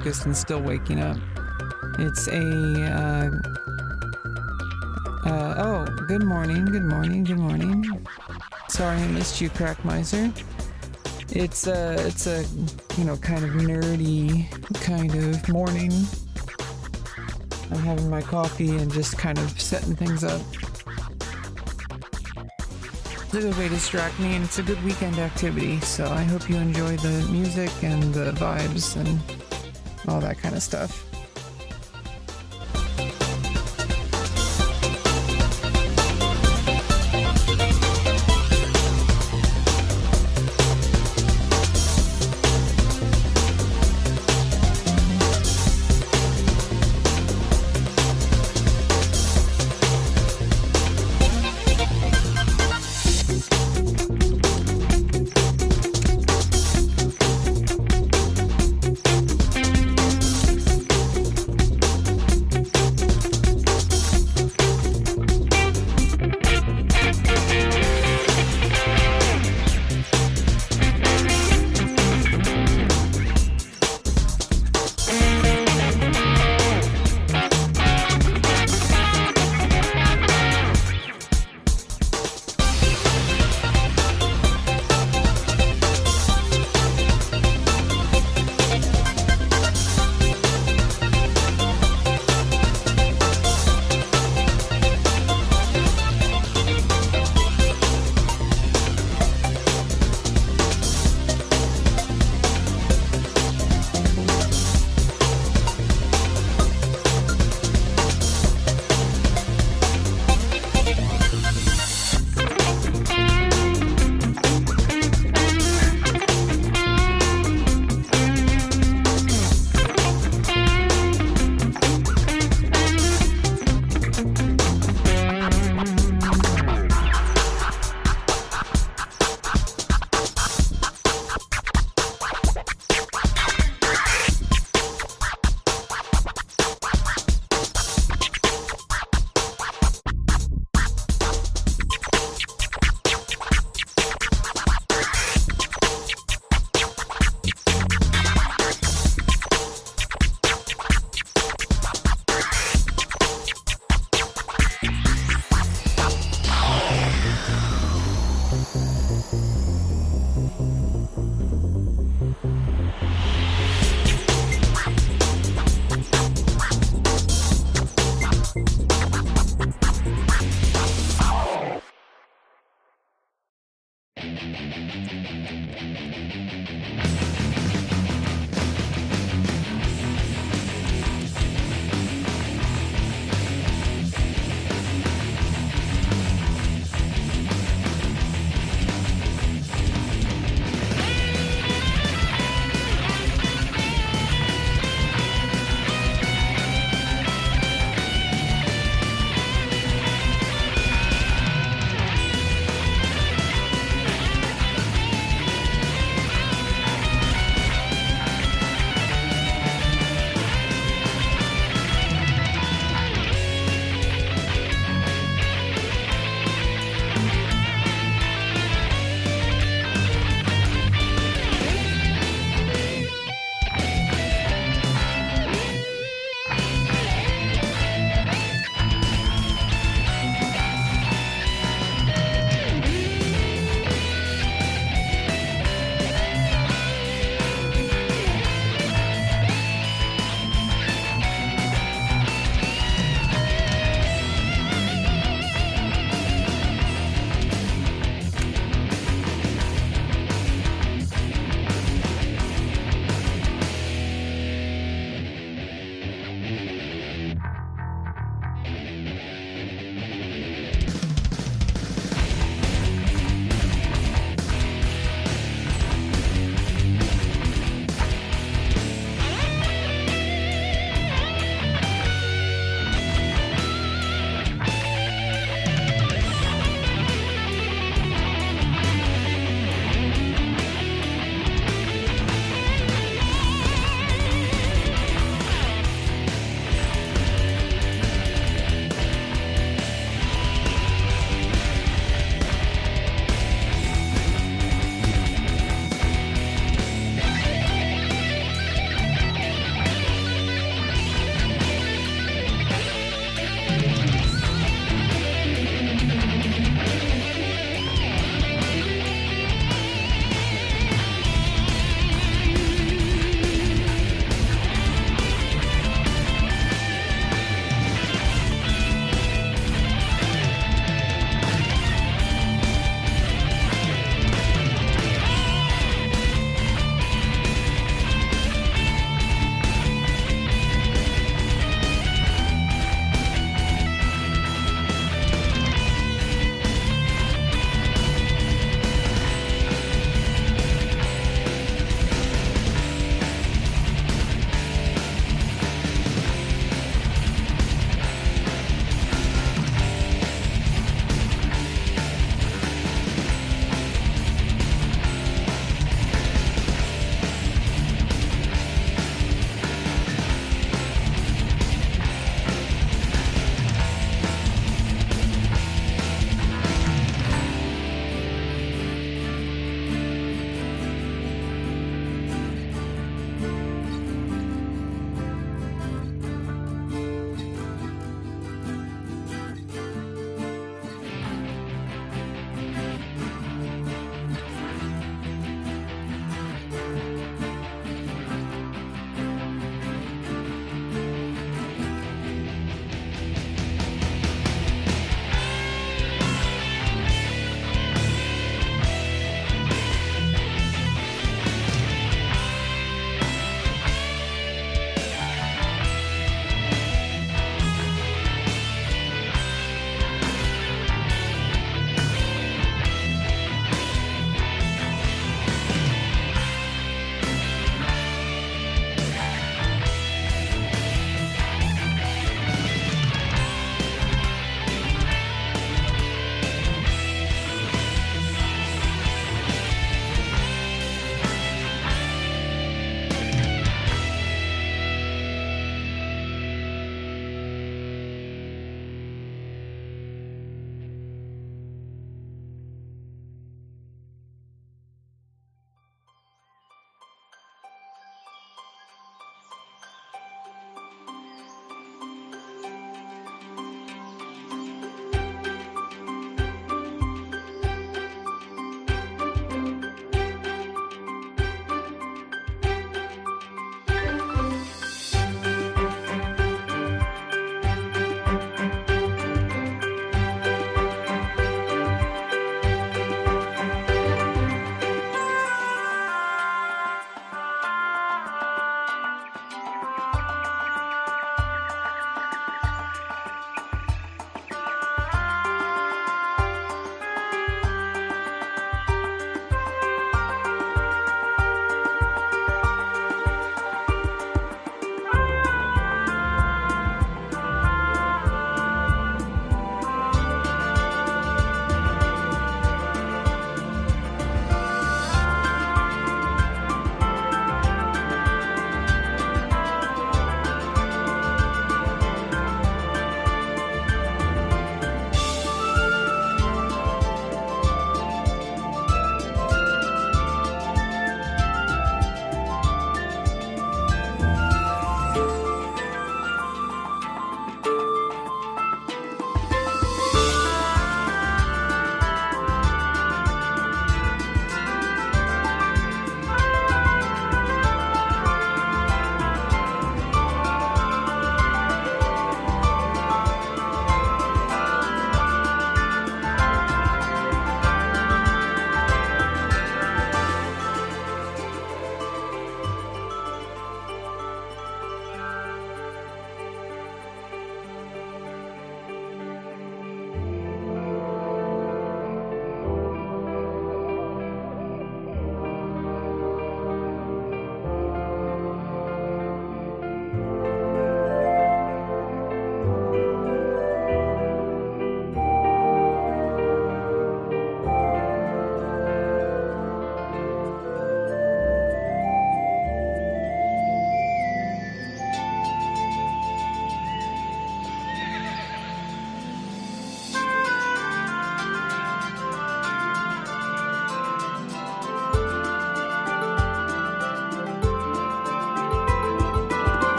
focused and still waking up. It's a, oh, good morning, good morning, good morning. Sorry I missed you, Crack Miser. It's a, you know, kind of nerdy kind of morning. I'm having my coffee and just kind of setting things up. It's a good way to distract me, and it's a good weekend activity, so I hope you enjoy the music and the vibes and all that kind of stuff.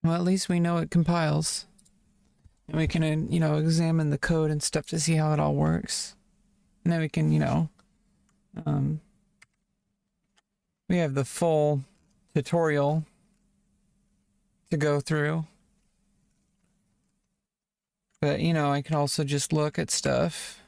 Well, at least we know it compiles. And we can, examine the code and stuff to see how it all works. And then we can, we have the full tutorial to go through. But, I can also just look at stuff.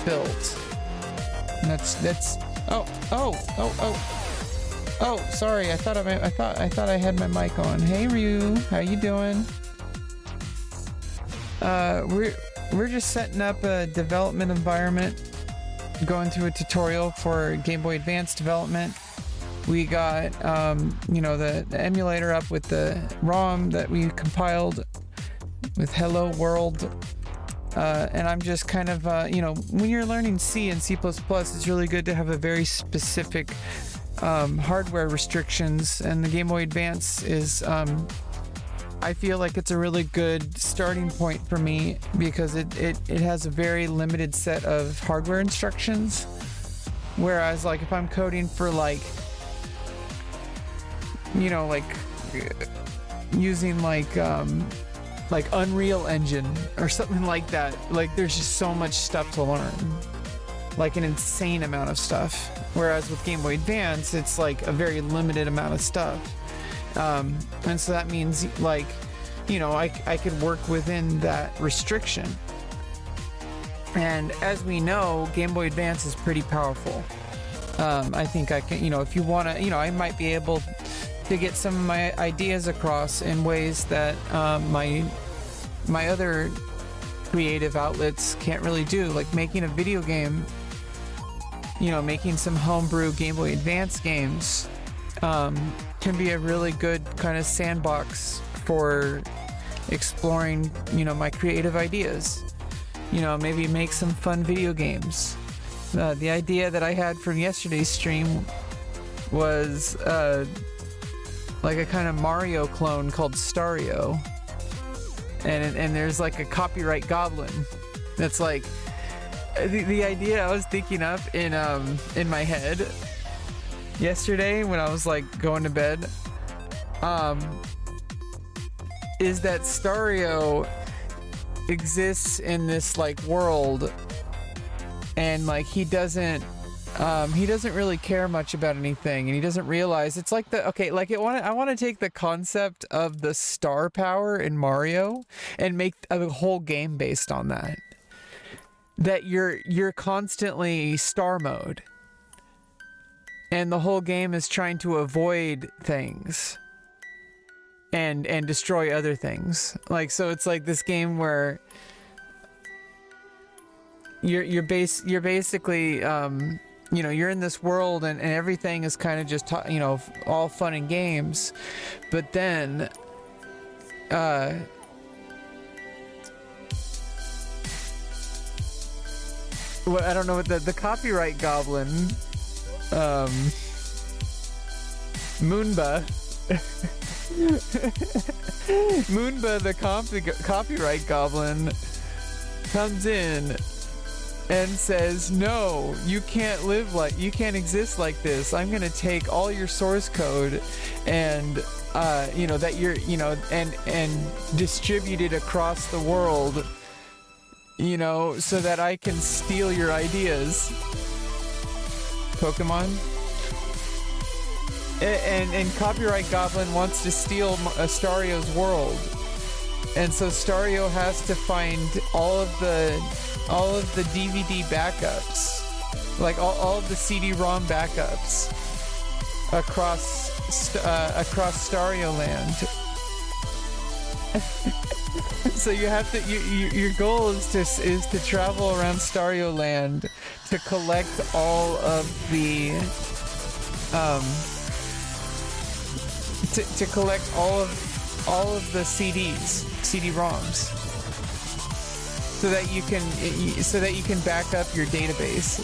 built. And that's oh, sorry. I thought I had my mic on. Hey Ryu, how you doing? We're just setting up a development environment, going through a tutorial for Game Boy Advance development. We got you know, the emulator up with the ROM that we compiled with Hello World. And I'm just kind of, you know, when you're learning C and C++, it's really good to have a very specific hardware restrictions, and the Game Boy Advance is, I feel like it's a really good starting point for me because it has a very limited set of hardware instructions. Whereas, like, if I'm coding for, like, you know, like, using, like Unreal Engine or something like that, like, there's just so much stuff to learn. Like, an insane amount of stuff. Whereas with Game Boy Advance, it's, like, a very limited amount of stuff. And so that means, like, you know, I could work within that restriction. And as we know, Game Boy Advance is pretty powerful. I think I can, you know, if you want to, you know, I might be able to get some of my ideas across in ways that my other creative outlets can't really do, like making a video game, you know, making some homebrew Game Boy Advance games can be a really good kind of sandbox for exploring, you know, my creative ideas. You know, maybe make some fun video games. The idea that I had from yesterday's stream was like a kind of Mario clone called Stario, and there's like a copyright goblin. That's like the idea I was thinking of in my head yesterday when I was like going to bed. Is that Stario exists in this like world, and like he doesn't really care much about anything, and he doesn't realize it's like the I want to take the concept of the star power in Mario and make a whole game based on that. That you're constantly star mode, and the whole game is trying to avoid things and destroy other things. Like, so it's like this game where you're basically you know, you're in this world and everything is kind of just you know, all fun and games, but then I don't know what the copyright goblin, Moonba Moonba the copyright goblin comes in and says, no, you can't exist like this. I'm gonna take all your source code and you know, that you're, you know, and distribute it across the world, you know, so that I can steal your ideas. Pokemon. And Copyright Goblin wants to steal Stario's world, and so Stario has to find all of the DVD backups, like all of the CD-ROM backups across Stario Land. So you have to your goal is to travel around Stario Land to collect all of the to collect all of the CD-ROMs, so that you can back up your database.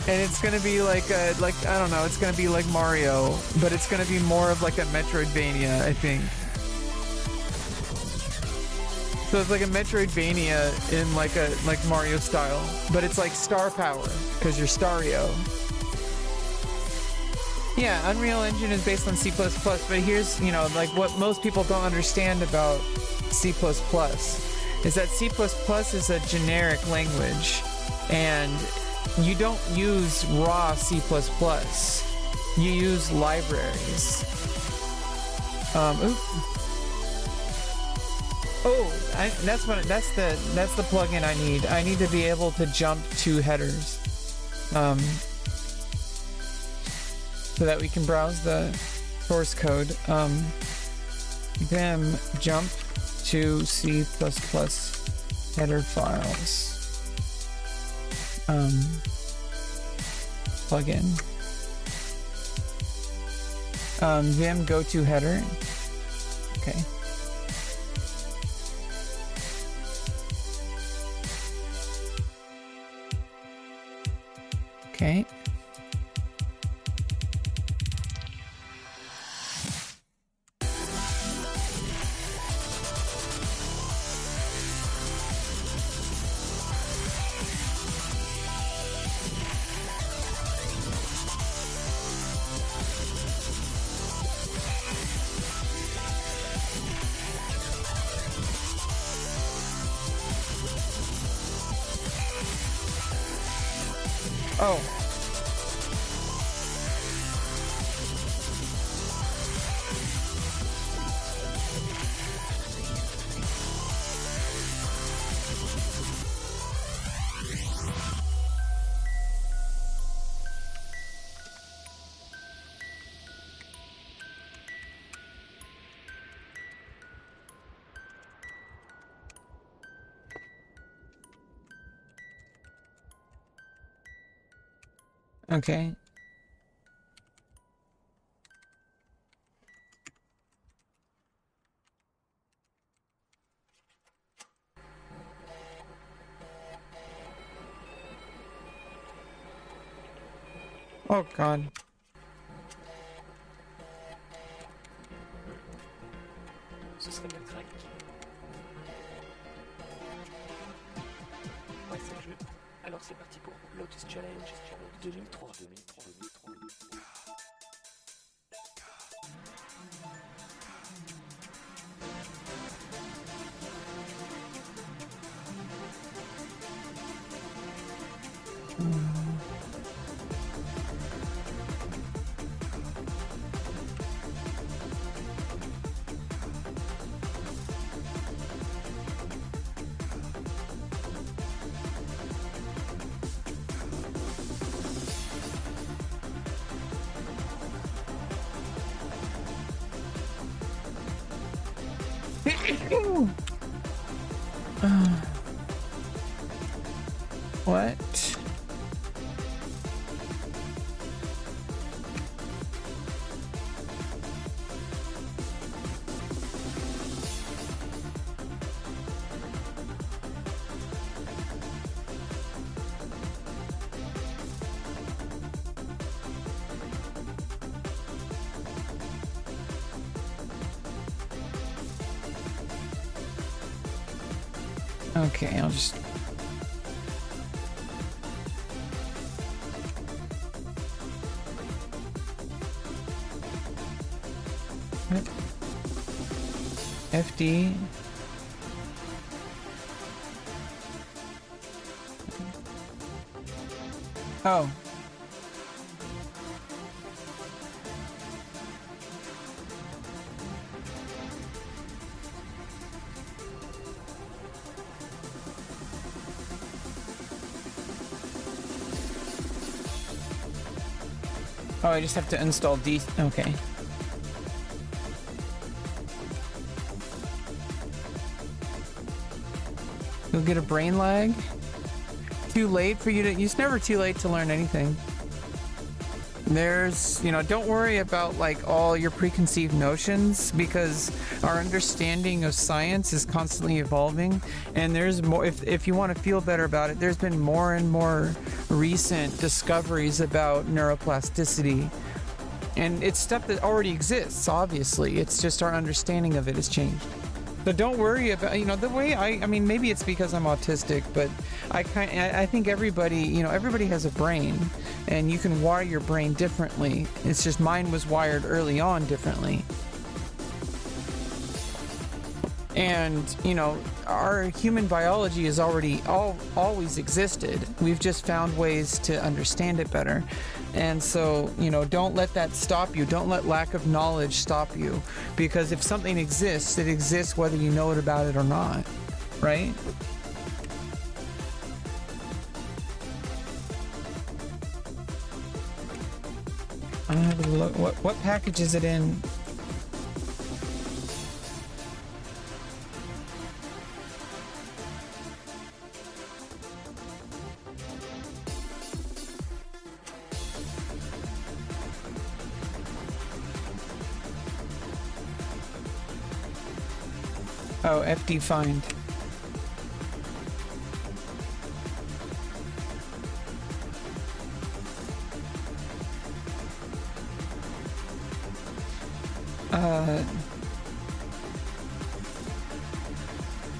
And it's gonna be like I don't know, it's gonna be like Mario, but it's gonna be more of like a Metroidvania, I think. So it's like a Metroidvania in like Mario style, but it's like star power because you're Stario. Yeah, Unreal Engine is based on C++, but here's, you know, like what most people don't understand about C++ is that C++ is a generic language, and you don't use raw C++. You use libraries. Oh, that's the plugin I need. I need to be able to jump to headers, so that we can browse the source code. Vim jump to C++ header files. Plugin. Vim go to header. Okay. Okay. Oh. Okay. Oh God. Ce serait bien crack. Ouais, c'est le jeu. Alors c'est parti pour Lotus Challenge 2003. What? Okay, I'll just... What? FD... Oh. Oh, I just have to install D. Okay. You'll get a brain lag. Too late for you to... It's never too late to learn anything. There's, you know, don't worry about like all your preconceived notions, because our understanding of science is constantly evolving, and there's more. If you want to feel better about it, there's been more and more recent discoveries about neuroplasticity, and it's stuff that already exists. Obviously, it's just our understanding of it has changed. So don't worry about, you know, the way I mean, maybe it's because I'm autistic, but I think everybody, you know, everybody has a brain, and you can wire your brain differently. It's just mine was wired early on differently. And, you know, our human biology has always existed. We've just found ways to understand it better. And so, you know, don't let that stop you. Don't let lack of knowledge stop you. Because if something exists, it exists whether you know it about it or not. Right? I'm gonna have a look. What package is it in? Oh, FD find.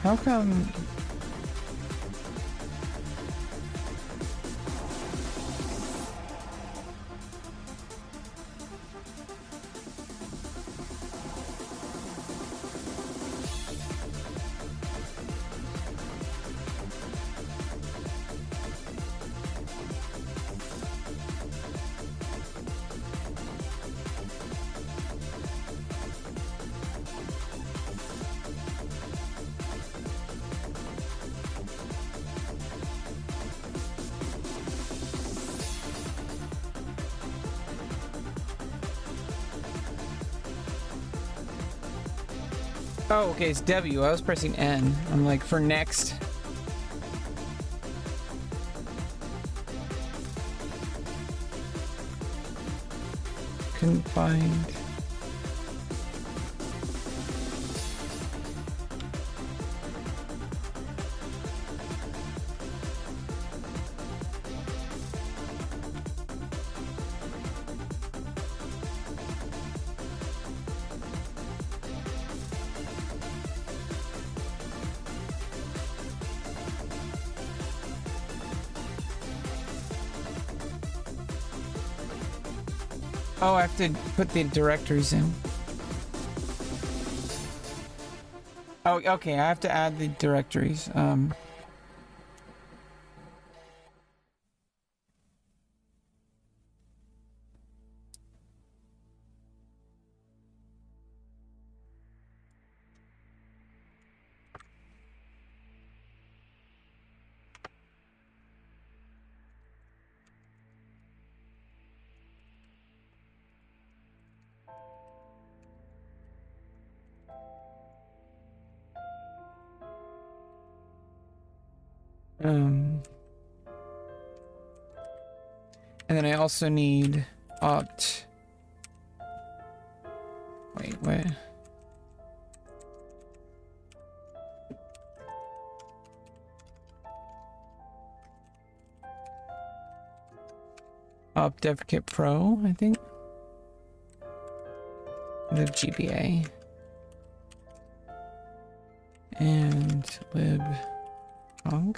How come? Oh, okay, it's W. I was pressing N. I'm like, for next. Couldn't find. Oh, I have to put the directories in. Oh, okay, I have to add the directories. And then I also need opt. Wait. Opt dev kit pro, I think. The GBA. And lib conc.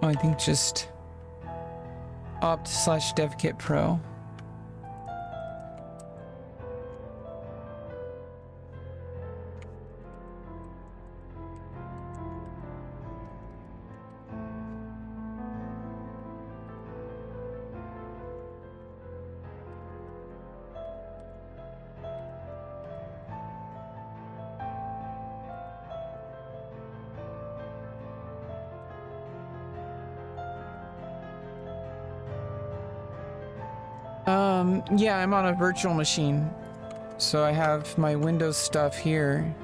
Oh, I think just opt/devkit pro. Yeah, I'm on a virtual machine. So I have my Windows stuff here.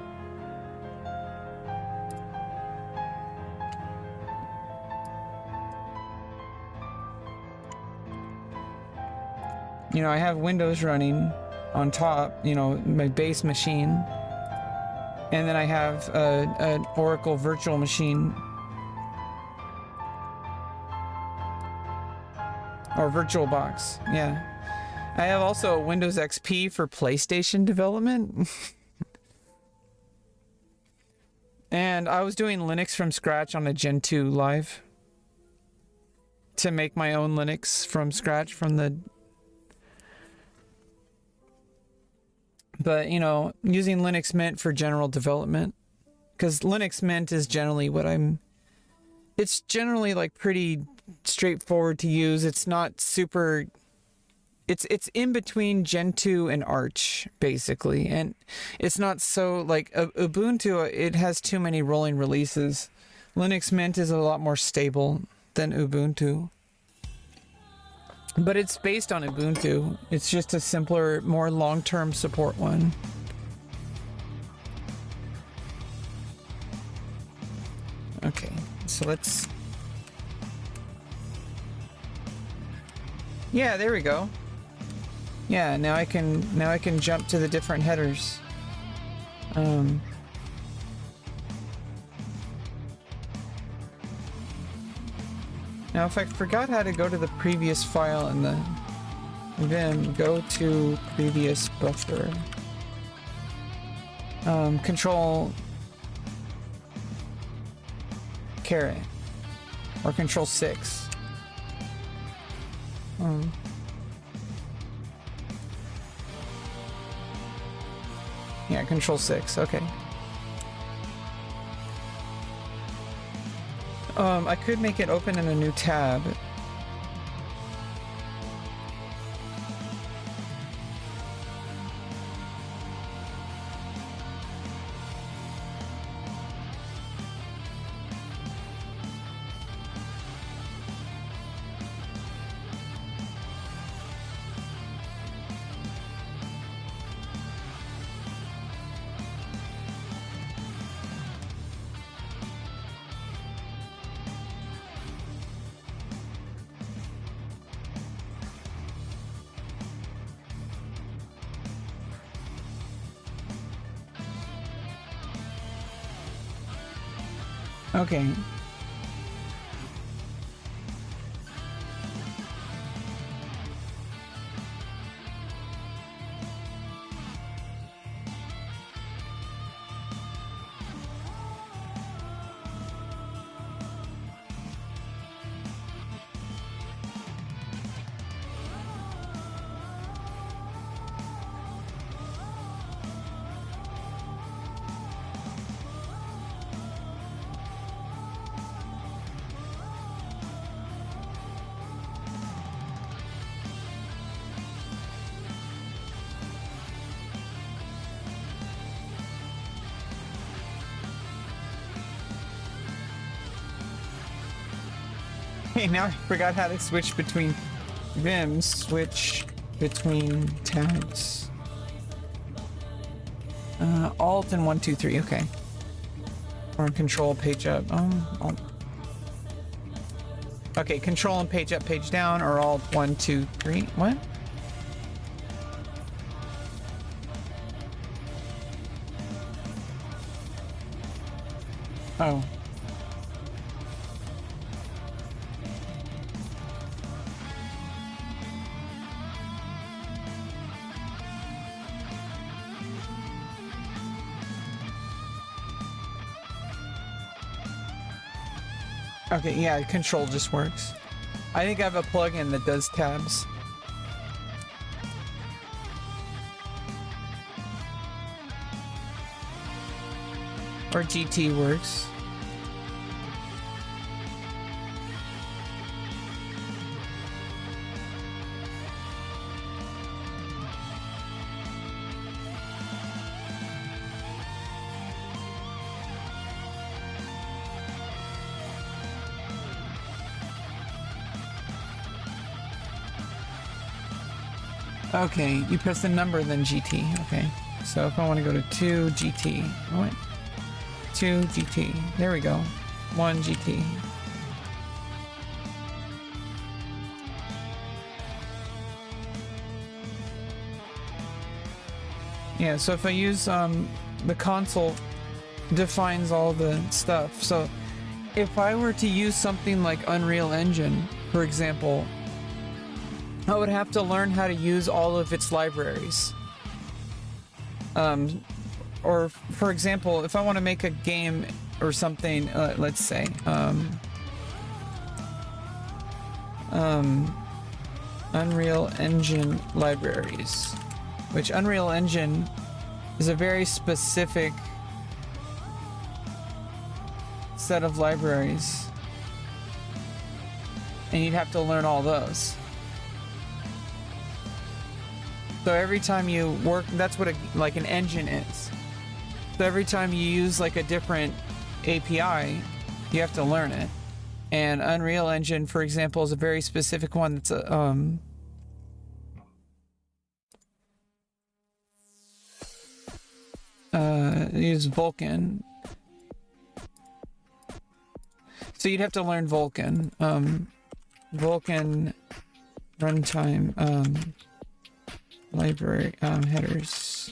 You know, I have Windows running on top, you know, my base machine. And then I have an Oracle virtual machine. Or VirtualBox, yeah. I have also a Windows XP for PlayStation development. And I was doing Linux from scratch on a Gen 2 live. To make my own Linux from scratch from the... But, you know, using Linux Mint for general development. Because Linux Mint is generally what I'm... It's generally, like, pretty straightforward to use. It's not super... It's in between Gen 2 and Arch, basically. And it's not so, like, Ubuntu, it has too many rolling releases. Linux Mint is a lot more stable than Ubuntu. But it's based on Ubuntu. It's just a simpler, more long-term support one. Okay, so let's... Yeah, there we go. Yeah, now I can jump to the different headers. Now if I forgot how to go to the previous file in the Vim, go to previous buffer. Control caret or control 6. Yeah, control 6, okay. I could make it open in a new tab. Okay. Hey, now I forgot how to switch between Vim. Switch between tabs. Alt and 1, 2, 3. Okay. Or control page up. Alt. Okay, control and page up, page down, or alt 1, 2, 3. What? Oh. Okay, yeah, control just works. I think I have a plugin that does tabs. Or GT works. Okay, you press the number, then GT. Okay, so if I want to go to 2 GT, what? 2 GT. There we go. 1 GT. Yeah, so if I use the console defines all the stuff. So if I were to use something like Unreal Engine, for example, I would have to learn how to use all of its libraries. Or for example, if I want to make a game or something, let's say, Unreal Engine libraries, which Unreal Engine is a very specific set of libraries, and you'd have to learn all those. So every time you work, that's what like an engine is. So every time you use like a different API, you have to learn it. And Unreal Engine, for example, is a very specific one that's a use Vulkan. So you'd have to learn Vulkan. Vulkan runtime library headers.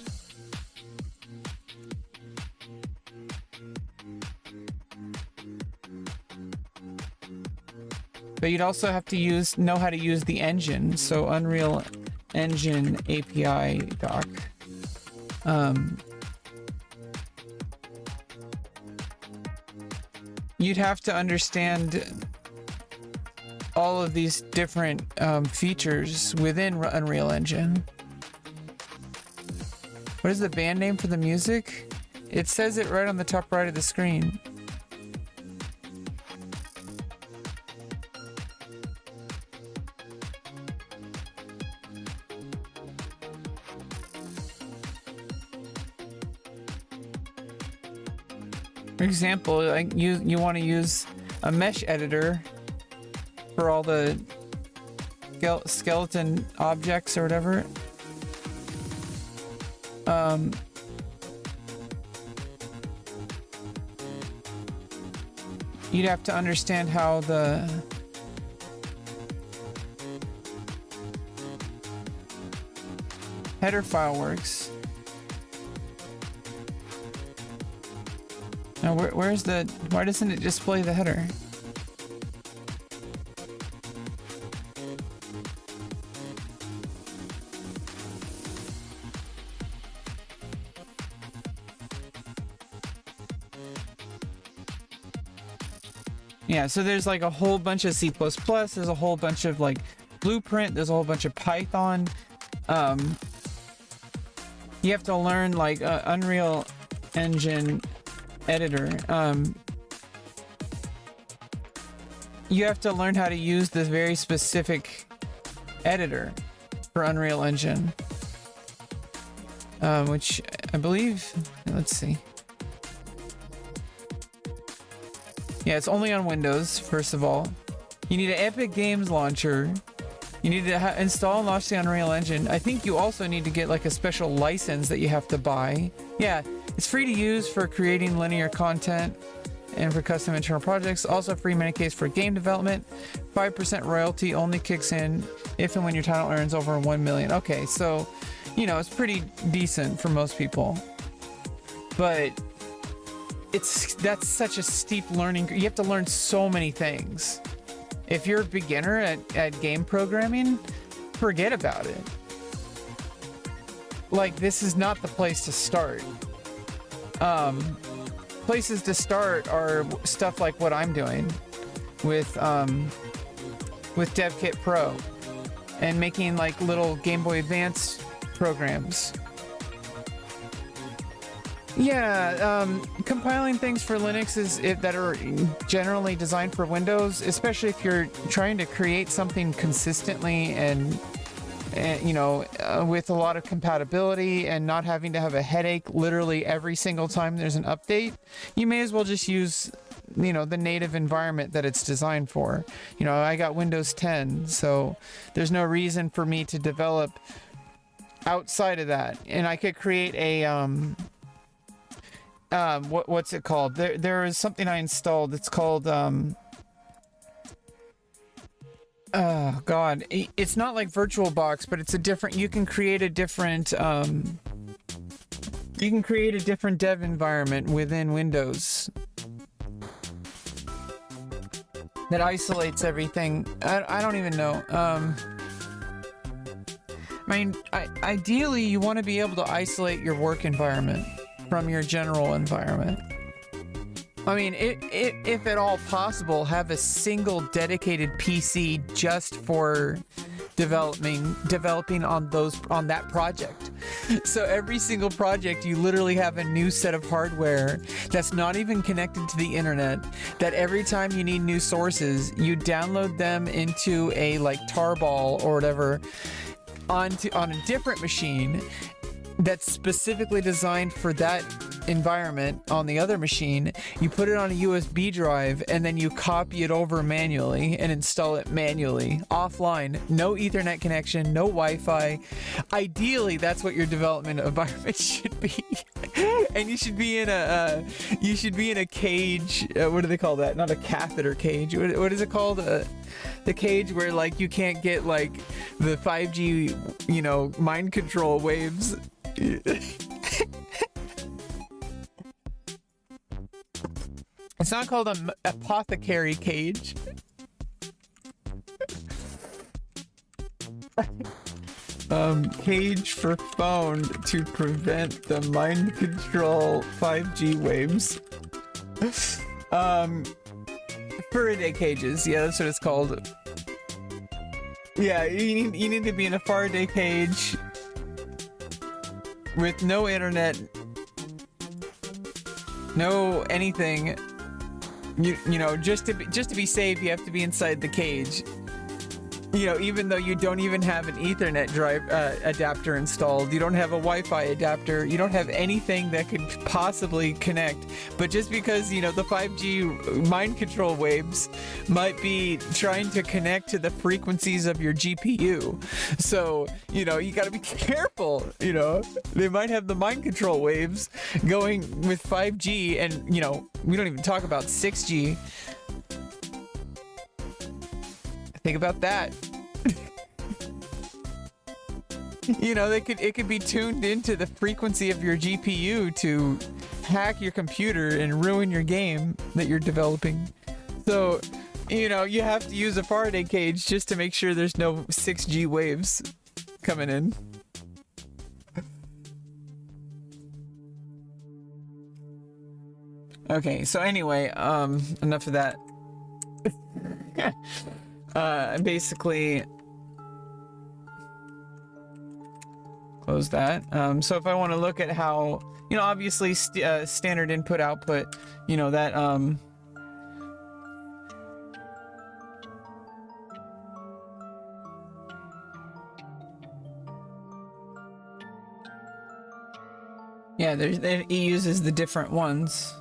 But you'd also have to know how to use the engine. So Unreal Engine API doc. You'd have to understand all of these different features within Unreal Engine. What is the band name for the music? It says it right on the top right of the screen. For example, like you want to use a mesh editor for all the skeleton objects or whatever. You'd have to understand how the header file works. Now, why doesn't it display the header? Yeah, so there's like a whole bunch of C++, there's a whole bunch of like Blueprint, there's a whole bunch of Python. You have to learn like Unreal Engine editor. You have to learn how to use this very specific editor for Unreal Engine, which I believe, let's see. Yeah, it's only on Windows, first of all. You need an Epic Games launcher. You need to install and launch the Unreal Engine. I think you also need to get like a special license that you have to buy. Yeah, it's free to use for creating linear content and for custom internal projects. Also free in many cases for game development. 5% royalty only kicks in if and when your title earns over 1 million. Okay, so, you know, it's pretty decent for most people. But that's such a steep learning. You have to learn so many things. If you're a beginner at game programming, forget about it. Like, this is not the place to start. Places to start are stuff like what I'm doing with DevKit Pro and making like little Game Boy Advance programs. Yeah, compiling things for Linux that are generally designed for Windows, especially if you're trying to create something consistently and you know, with a lot of compatibility and not having to have a headache literally every single time there's an update, you may as well just use, you know, the native environment that it's designed for. You know, I got Windows 10, so there's no reason for me to develop outside of that. And I could create a what's it called? There is something I installed. It's called oh god, it's not like VirtualBox, but it's a different. You can create a different dev environment within Windows that isolates everything. I don't even know. I mean, ideally, you want to be able to isolate your work environment from your general environment. I mean, if at all possible, have a single dedicated PC just for developing on that project. So every single project, you literally have a new set of hardware that's not even connected to the internet, that every time you need new sources, you download them into a like tarball or whatever on a different machine that's specifically designed for that environment on the other machine. You put it on a USB drive and then you copy it over manually and install it manually offline. No Ethernet connection, no Wi-Fi. Ideally, that's what your development environment should be. And you should be in a cage. What do they call that? Not a catheter cage. What is it called? The cage where like you can't get like the 5G, mind control waves. It's not called an apothecary cage. Cage for phone to prevent the mind control 5G waves. Faraday cages. Yeah, that's what it's called. Yeah, you need to be in a Faraday cage with no internet, no anything. Just to be safe, you have to be inside the cage. Even though you don't even have an Ethernet drive adapter installed, you don't have a Wi-Fi adapter, you don't have anything that could possibly connect. But just because, the 5G mind control waves might be trying to connect to the frequencies of your GPU. So, you gotta be careful, They might have the mind control waves going with 5G and, we don't even talk about 6G. Think about that. It could be tuned into the frequency of your GPU to hack your computer and ruin your game that you're developing. So, you have to use a Faraday cage just to make sure there's no 6G waves coming in. Okay, so anyway, enough of that. Basically close that. So if I want to look at how, obviously standard input output, that yeah, it uses the different ones.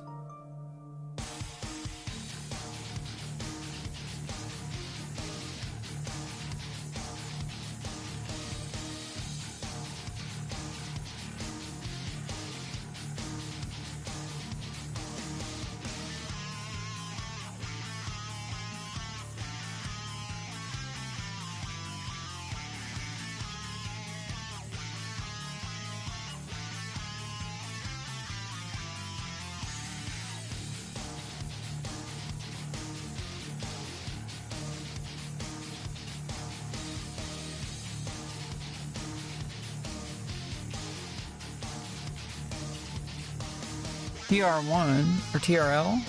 TR1 or TRL?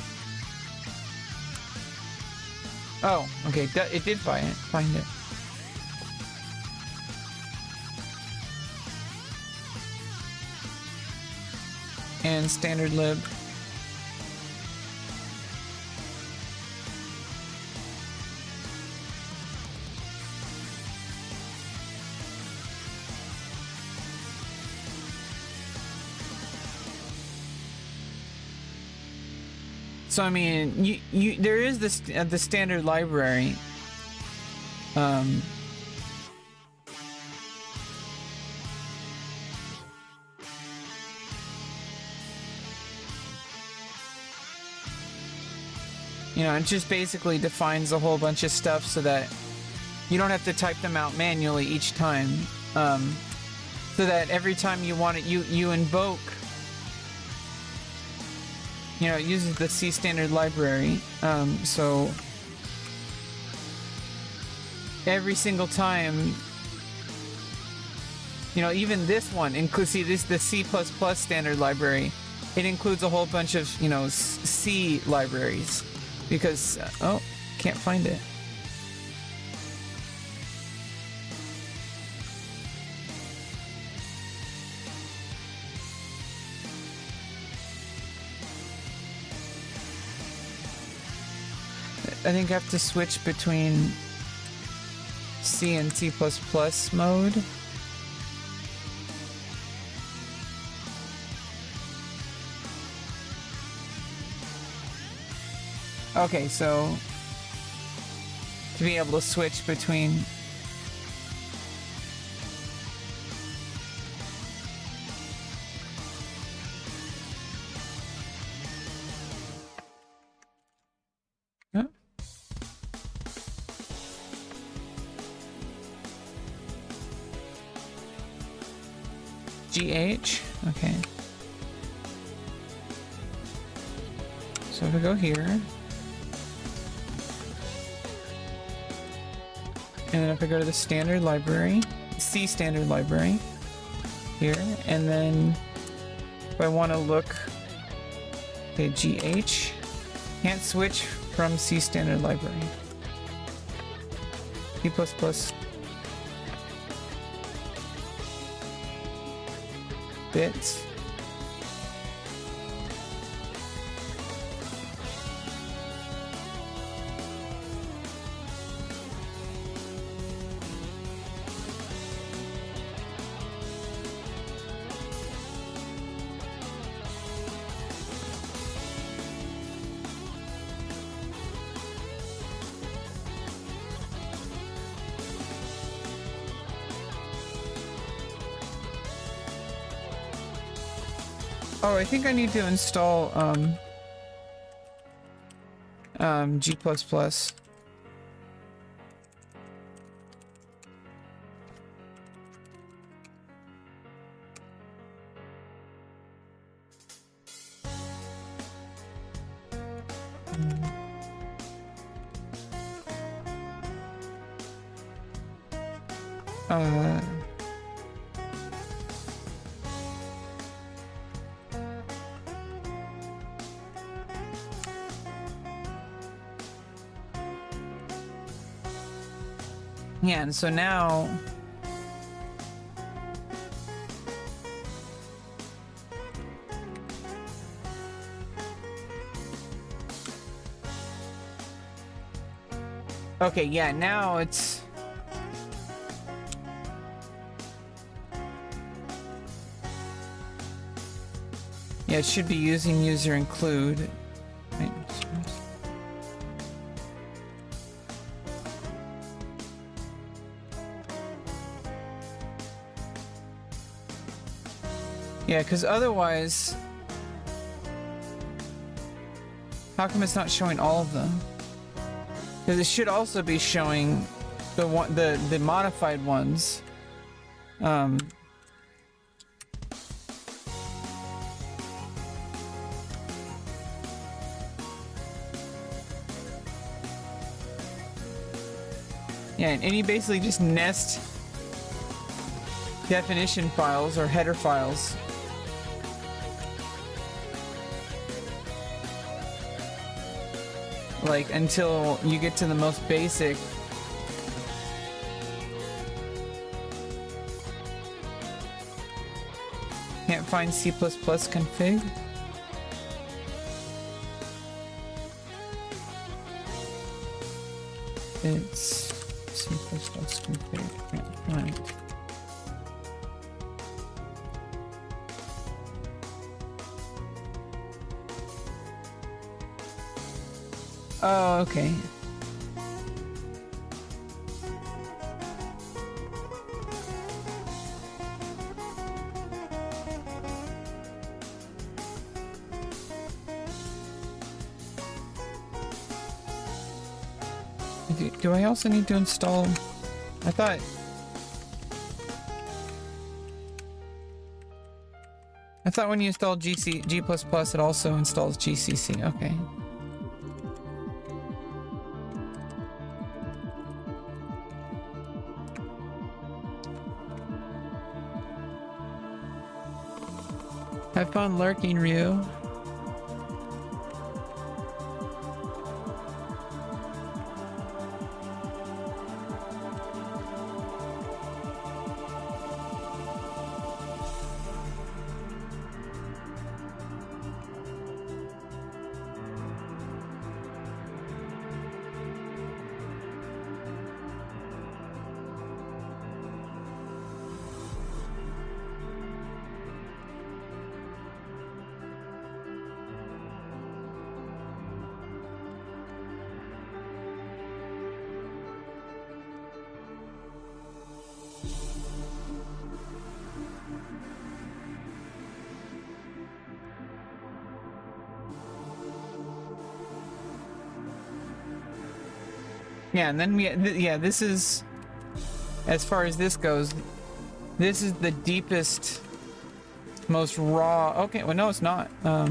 Oh, okay. It did find it. And standard lib. So I mean, there is this the standard library. It just basically defines a whole bunch of stuff so that you don't have to type them out manually each time. So that every time you want it, you invoke. It uses the C standard library, so every single time You know, even this one includes, see, this the C++ standard library. It includes a whole bunch of, you know, C libraries because, oh, can't find it. I think I have to switch between C and C++ mode. Okay, so to be able to switch between GH, okay. So if we go here, and then if I go to the standard library, C standard library, here, and then if I want to look, okay, GH, can't switch from C standard library. C++. Bits. Oh, I think I need to install G++. Yeah, and so now okay, yeah, now it's yeah, it should be using user include. Right. Yeah, because otherwise, how come it's not showing all of them? Because it should also be showing the modified ones. Yeah, and you basically just nest definition files or header files. Like, until you get to the most basic. Can't find C++ config. It's C++ config. Can't find. Oh, okay. Do I also need to install? I thought when you install G++, it also installs GCC. Okay. Have fun lurking, Ryu. Yeah, and then this is, as far as this goes, this is the deepest, most raw. Okay, well, no, it's not. Yeah.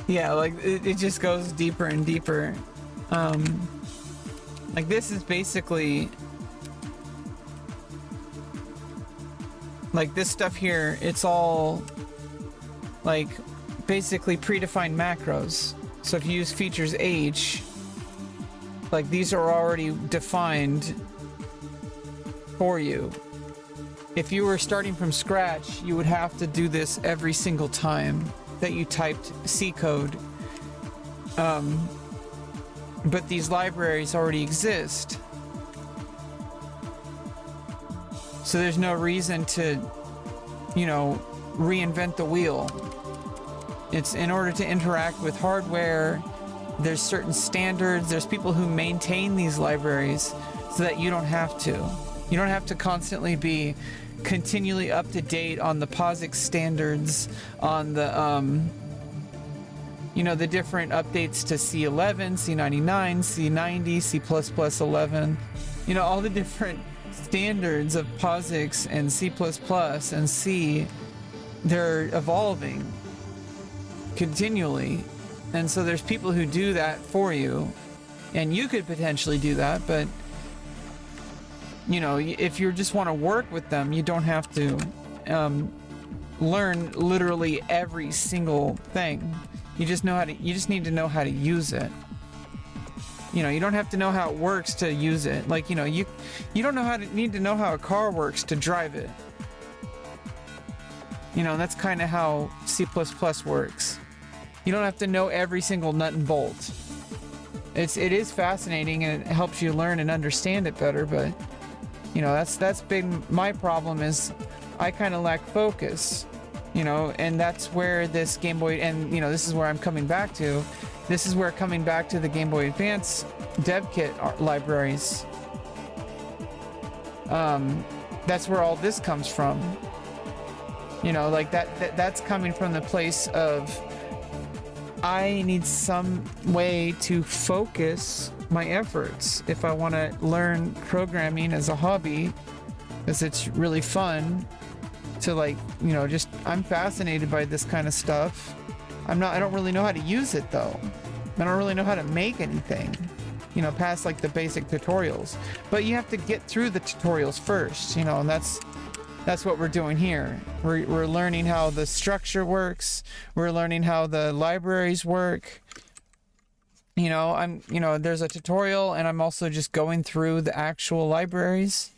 Yeah, like it just goes deeper and deeper. Like this is basically like this stuff here, it's all like basically predefined macros. So if you use features H, like these are already defined for you. If you were starting from scratch, you would have to do this every single time that you typed C code. But these libraries already exist. So there's no reason to, you know, reinvent the wheel. It's in order to interact with hardware, there's certain standards, there's people who maintain these libraries so that you don't have to. You don't have to constantly be continually up to date on the POSIX standards, on the, you know, the different updates to C11, C99, C90, C++11, you know, all the different standards of POSIX and C++ and C, they're evolving continually. And so there's people who do that for you, and you could potentially do that, but you know, if you just want to work with them, you don't have to learn literally every single thing. You just need to know how to use it. You know, you don't have to know how it works to use it. Like, you know, you don't need to know how a car works to drive it. You know, that's kind of how C++ works. You don't have to know every single nut and bolt. It is fascinating and it helps you learn and understand it better, but you know, that's been my problem, is I kind of lack focus, you know, and that's where this Game Boy, and you know, this is where I'm coming back to. This is where coming back to the Game Boy Advance dev kit libraries. That's where all this comes from. You know, like that's coming from the place of I need some way to focus my efforts if I want to learn programming as a hobby, because it's really fun to, like, you know, just I'm fascinated by this kind of stuff. I don't really know how to use it though. I don't really know how to make anything, you know, past like the basic tutorials. But you have to get through the tutorials first, you know, and that's what we're doing here. We're learning how the structure works. We're learning how the libraries work. You know, there's a tutorial, and I'm also just going through the actual libraries.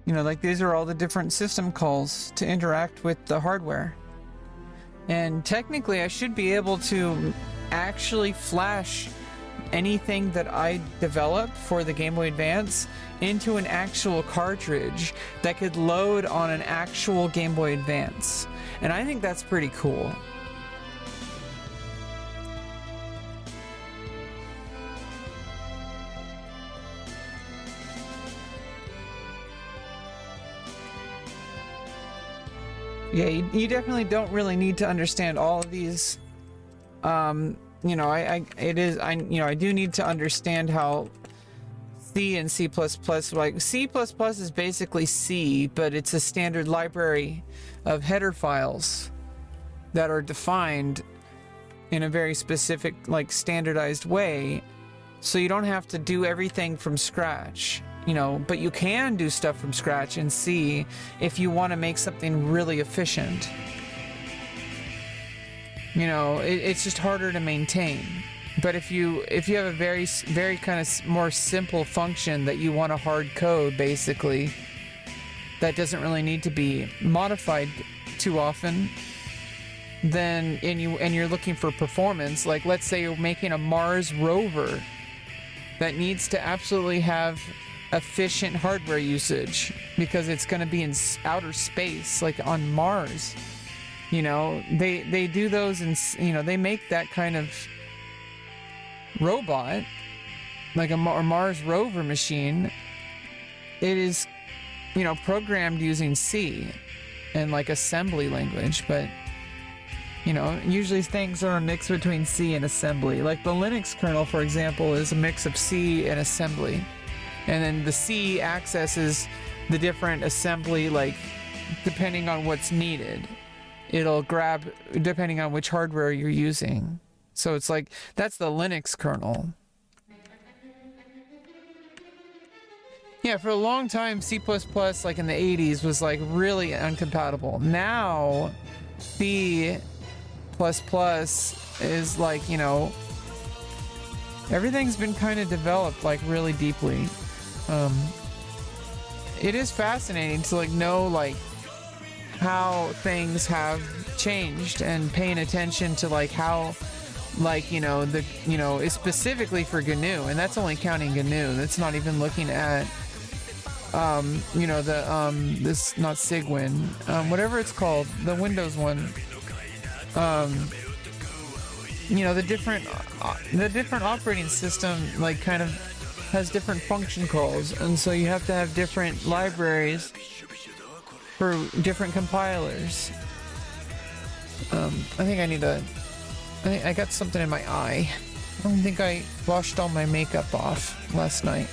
You know, like these are all the different system calls to interact with the hardware. And technically I should be able to actually flash anything that I develop for the Game Boy Advance into an actual cartridge that could load on an actual Game Boy Advance. And I think that's pretty cool. Yeah, you definitely don't really need to understand all of these. You know, I do need to understand how C and C++, like C++ is basically C, but it's a standard library of header files that are defined in a very specific, like standardized way. So you don't have to do everything from scratch. You know, but you can do stuff from scratch in C if you want to make something really efficient. You know, it's just harder to maintain. But if you have a very kind of more simple function that you want to hard code, basically, that doesn't really need to be modified too often, then and you're looking for performance, like let's say you're making a Mars rover that needs to absolutely have efficient hardware usage because it's going to be in outer space, like on Mars. You know, they do those, and you know, they make that kind of robot, like a Mars rover machine. It is, you know, programmed using C and like assembly language, but you know, usually things are a mix between C and assembly. Like the Linux kernel, for example, is a mix of C and assembly. And then the C accesses the different assembly, like, depending on what's needed. It'll grab, depending on which hardware you're using. So it's like, that's the Linux kernel. Yeah, for a long time, C++, like in the 80s, was like really incompatible. Now, C++ is like, you know, everything's been kind of developed like really deeply. It is fascinating to like know like how things have changed and paying attention to like how, like, you know, the, you know, is specifically for GNU, and that's only counting GNU. That's not even looking at you know, the this, not Cygwin, whatever it's called, the Windows one. You know, the different operating system like kind of has different function calls, and so you have to have different libraries for different compilers. I think I need a, I got something in my eye. I don't think I washed all my makeup off last night.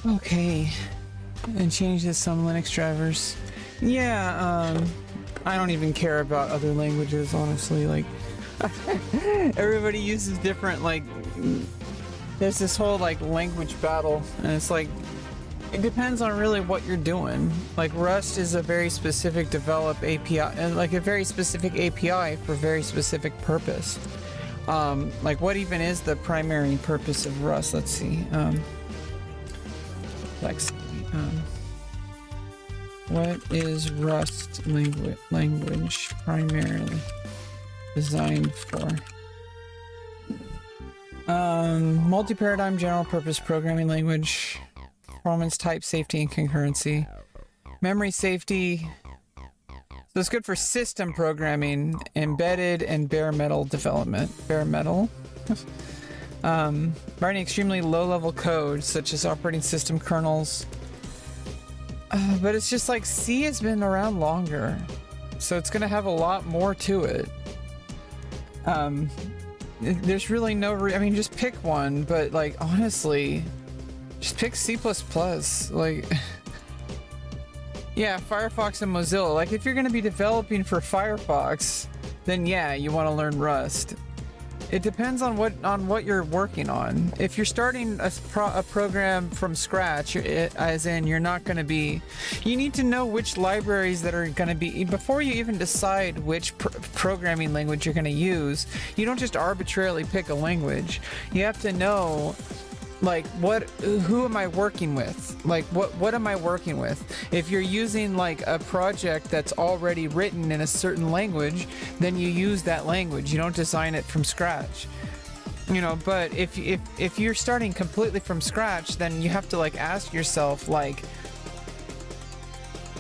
Okay. And change to some Linux drivers. Yeah, I don't even care about other languages, honestly. Like, everybody uses different, like, there's this whole, like, language battle, and it's like, it depends on really what you're doing. Like, Rust is a very specific develop API, like a very specific API for very specific purpose. Like, what even is the primary purpose of Rust? Let's see. What is Rust language primarily designed for? Multi-paradigm general purpose programming language, performance, type safety, and concurrency. Memory safety. So it's good for system programming, embedded, and bare metal development. Bare metal? Writing extremely low-level code, such as operating system kernels. But it's just like C has been around longer, so it's going to have a lot more to it. There's really no I mean, just pick one, but like, honestly, just pick C++. Like, yeah, Firefox and Mozilla. Like, if you're going to be developing for Firefox, then yeah, you want to learn Rust. It depends on what you're working on. If you're starting a program from scratch, as in you're not going to be, you need to know which libraries that are going to be, before you even decide which programming language you're going to use. You don't just arbitrarily pick a language. You have to know, like, who am I working with? Like, what am I working with? If you're using like a project that's already written in a certain language, then you use that language. You don't design it from scratch. You know, but if you're starting completely from scratch, then you have to like ask yourself, like,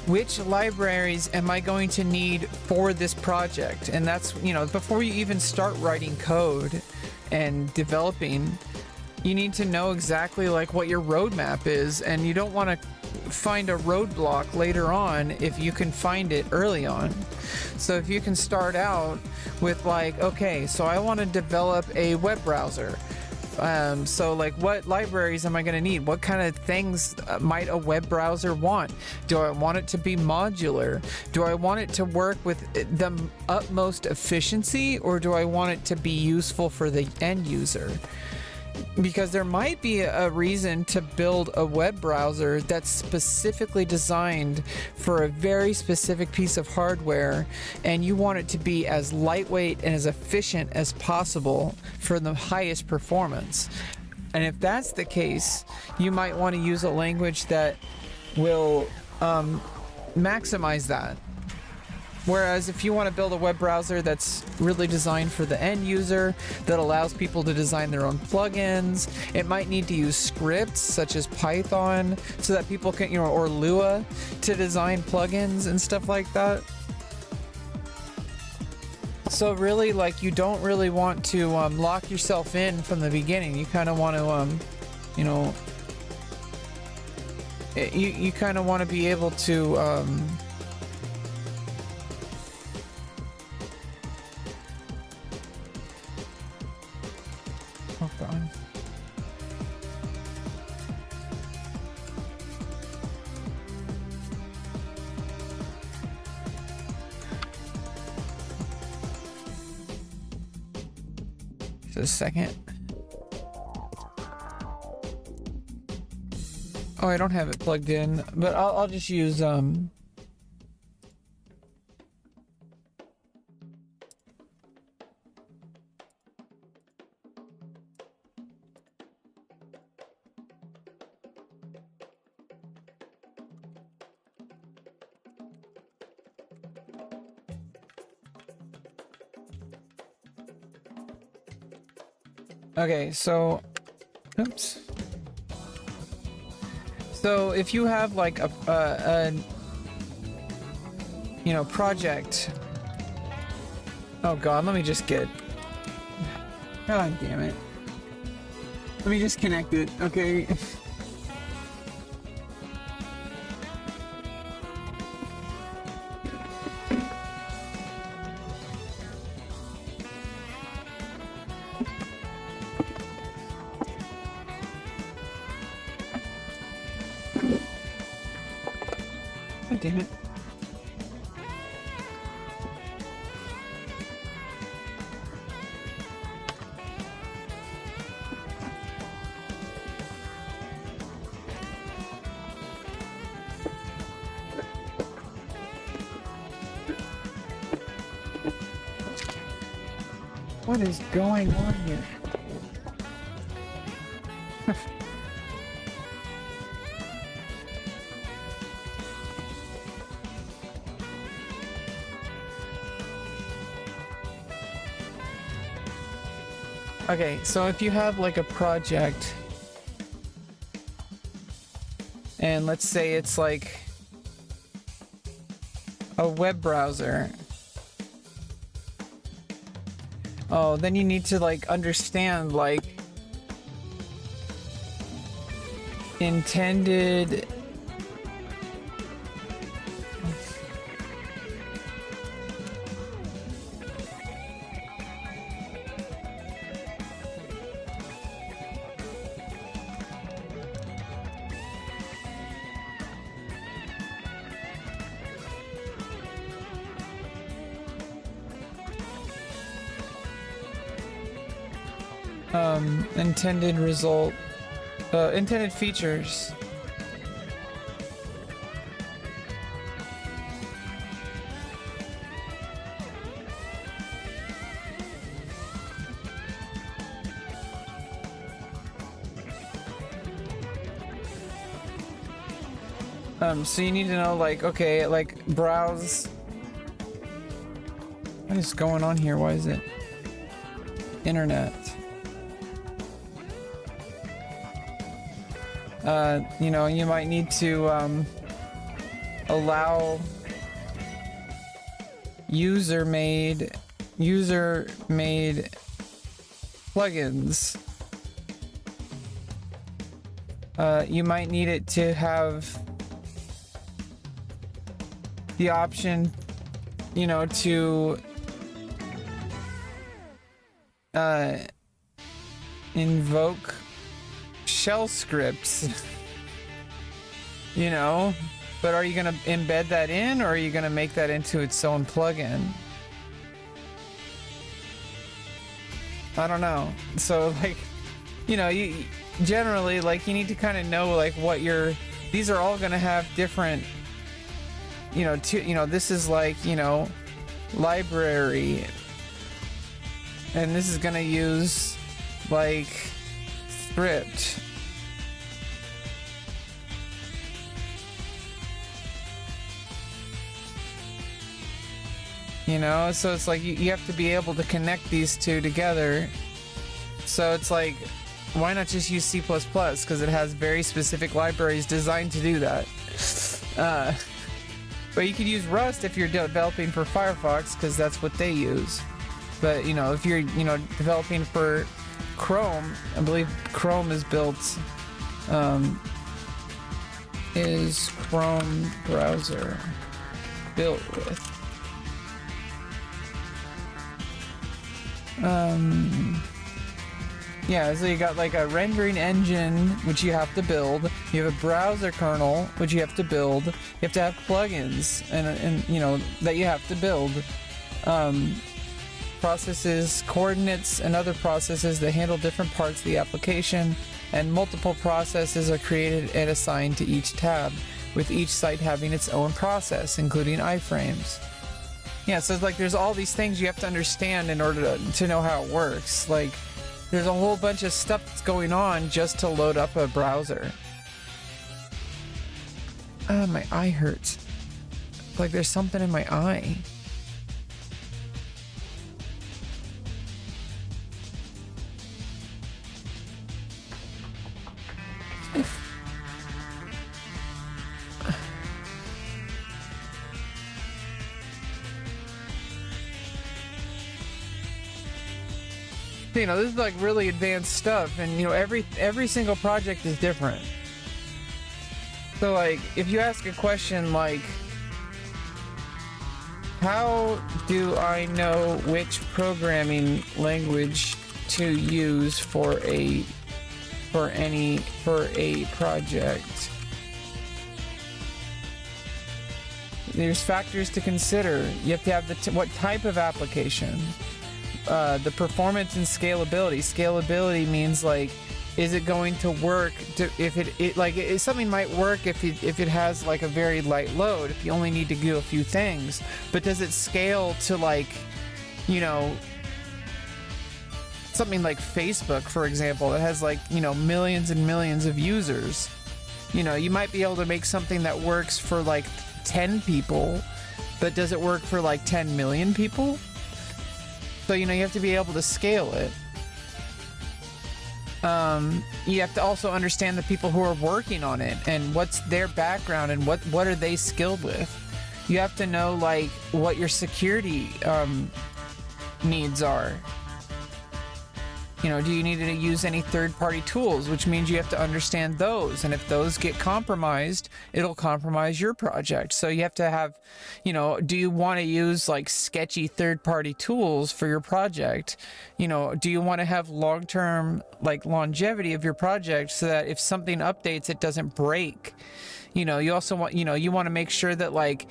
which libraries am I going to need for this project? And that's, you know, before you even start writing code and developing, you need to know exactly like what your roadmap is, and you don't want to find a roadblock later on if you can find it early on. So if you can start out with like, okay, so I want to develop a web browser. So like, what libraries am I going to need? What kind of things might a web browser want? Do I want it to be modular? Do I want it to work with the utmost efficiency, or do I want it to be useful for the end user? Because there might be a reason to build a web browser that's specifically designed for a very specific piece of hardware, and you want it to be as lightweight and as efficient as possible for the highest performance. And if that's the case, you might want to use a language that will maximize that. Whereas if you want to build a web browser that's really designed for the end user, that allows people to design their own plugins, it might need to use scripts such as Python so that people can, you know, or Lua to design plugins and stuff like that. So really, like, you don't really want to lock yourself in from the beginning. You kind of want to, you know, you kind of want to be able to hold on. Just a second. Oh, I don't have it plugged in, but I'll just use okay, so oops. So if you have like a you know, project. Oh god, let me just get, god damn it. Let me just connect it, okay? damn it. What is going on here? Okay, so if you have like a project and let's say it's like a web browser. Oh, then you need to like understand like intended intended result, intended features. So you need to know like, okay, like browse. What is going on here? Why is it internet? You know, you might need to allow user-made plugins. You might need it to have the option, you know, to invoke shell scripts, you know, but are you going to embed that in, or are you going to make that into its own plugin? I don't know. So like, you know, you generally like you need to kind of know like what these are all going to have different, you know, this is like, you know, library, and this is going to use like script. You know, so it's like you have to be able to connect these two together. So it's like, why not just use C++? Because it has very specific libraries designed to do that. But you could use Rust if you're developing for Firefox, because that's what they use. But, you know, if you're, you know, developing for Chrome, I believe Chrome is built, is Chrome browser built with? Yeah, so you got like a rendering engine, which you have to build. You have a browser kernel, which you have to build. You have to have plugins, and you know, that you have to build. Processes, coordinates, and other processes that handle different parts of the application, and multiple processes are created and assigned to each tab, with each site having its own process, including iframes. Yeah, so it's like there's all these things you have to understand in order to know how it works. Like, there's a whole bunch of stuff that's going on just to load up a browser. My eye hurts. Like there's something in my eye. You know, this is like really advanced stuff, and you know, every single project is different. So like, if you ask a question like, how do I know which programming language to use for a project? there's factors to consider. You have to have what type of application, the performance and scalability. Scalability means like, is it going to work? Something might work if it has like a very light load, if you only need to do a few things. But does it scale to like, you know, something like Facebook, for example, that has like, you know, millions and millions of users? You know, you might be able to make something that works for like 10 people, but does it work for like 10 million people? So, you know, you have to be able to scale it. You have to also understand the people who are working on it and what's their background and what are they skilled with. You have to know like what your security needs are. You know, do you need to use any third-party tools, which means you have to understand those. And if those get compromised, it'll compromise your project. So you have to have, you know, do you want to use like sketchy third-party tools for your project? You know, do you want to have long-term like longevity of your project so that if something updates, it doesn't break? You know, you also want, you know, you want to make sure that like,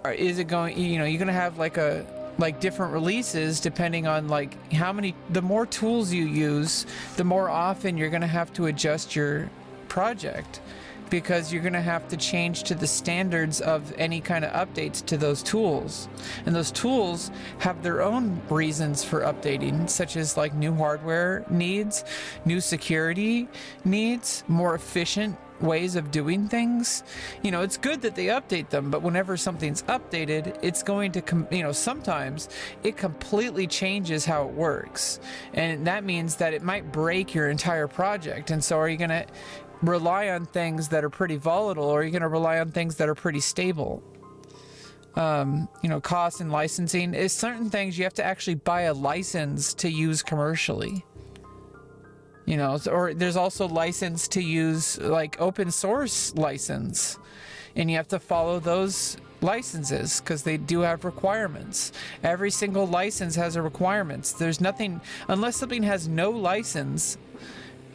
is it going, you know, you're going to have like different releases depending on like how many, the more tools you use, the more often you're going to have to adjust your project, because you're going to have to change to the standards of any kind of updates to those tools. And those tools have their own reasons for updating, such as like new hardware needs, new security needs, more efficient ways of doing things. You know, it's good that they update them, but whenever something's updated, it's going to you know, sometimes it completely changes how it works, and that means that it might break your entire project. And so are you going to rely on things that are pretty volatile, or are you going to rely on things that are pretty stable? You know, cost and licensing is certain things you have to actually buy a license to use commercially. You know, or there's also license to use like open source license, and you have to follow those licenses because they do have requirements. Every single license has a requirements. There's nothing, unless something has no license,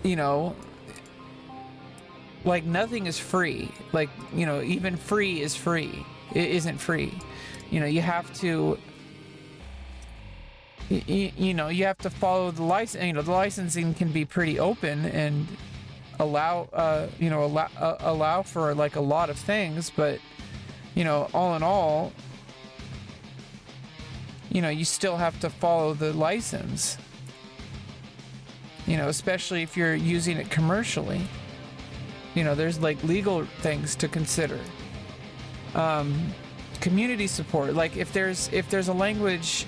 you know, like nothing is free. Like, you know, even free is free. It isn't free. You know, you have to, you know, you have to follow the license. You know, the licensing can be pretty open and allow, you know, allow for like a lot of things, but, you know, all in all, you know, you still have to follow the license, you know, especially if you're using it commercially. You know, there's like legal things to consider. Community support, like if there's a language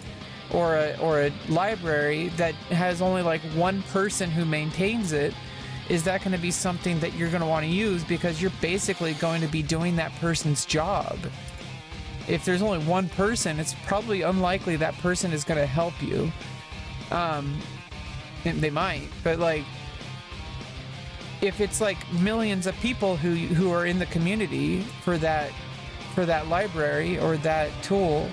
or a library that has only like one person who maintains it, is that going to be something that you're going to want to use because you're basically going to be doing that person's job? If there's only one person, it's probably unlikely that person is going to help you. They might, but like if it's like millions of people who are in the community for that library or that tool,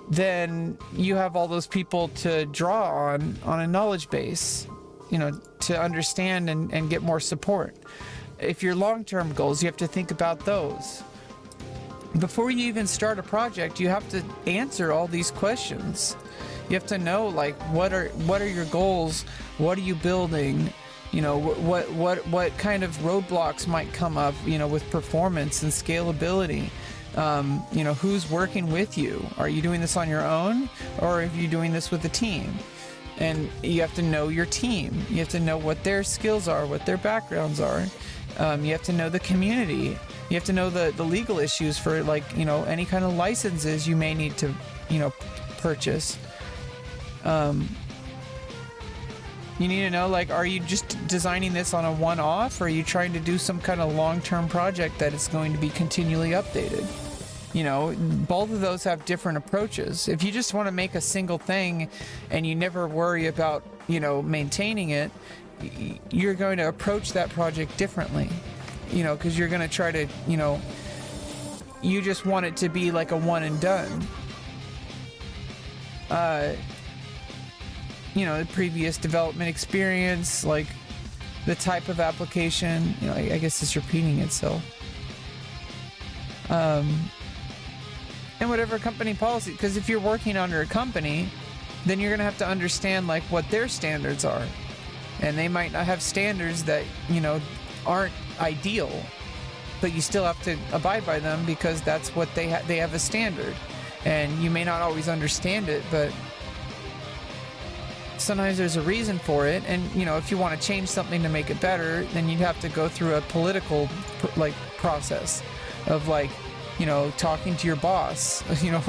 then you have all those people to draw on a knowledge base, you know, to understand and get more support. If your long-term goals, you have to think about those. Before you even start a project, you have to answer all these questions. You have to know, like, what are your goals? What are you building? You know, what kind of roadblocks might come up, you know, with performance and scalability? You know, who's working with you? Are you doing this on your own, or are you doing this with a team? And you have to know your team. You have to know what their skills are, what their backgrounds are. You have to know the community. You have to know the legal issues for, like, you know, any kind of licenses you may need to, you know, purchase. You need to know, like, are you just designing this on a one-off, or are you trying to do some kind of long-term project that is going to be continually updated? You know, both of those have different approaches. If you just want to make a single thing and you never worry about, you know, maintaining it, you're going to approach that project differently, you know, because you're going to try to, you know, you just want it to be like a one and done. You know, the previous development experience, like the type of application, you know, I guess it's repeating itself. and whatever company policy, because if you're working under a company, then you're going to have to understand like what their standards are, and they might not have standards that, you know, aren't ideal, but you still have to abide by them because that's what they have a standard, and you may not always understand it, but sometimes there's a reason for it. And you know, if you want to change something to make it better, then you'd have to go through a political like process of like, you know, talking to your boss, you know,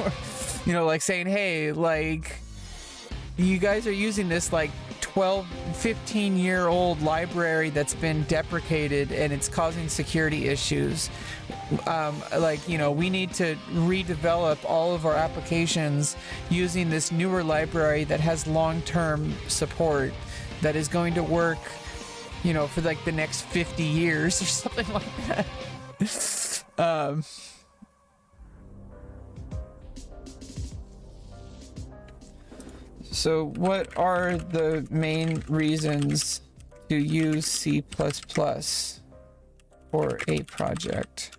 like saying, hey, like, you guys are using this like 15-year-old library that's been deprecated and it's causing security issues. Like, you know, we need to redevelop all of our applications using this newer library that has long-term support that is going to work, you know, for like the next 50 years or something like that. So what are the main reasons to use C++ for a project?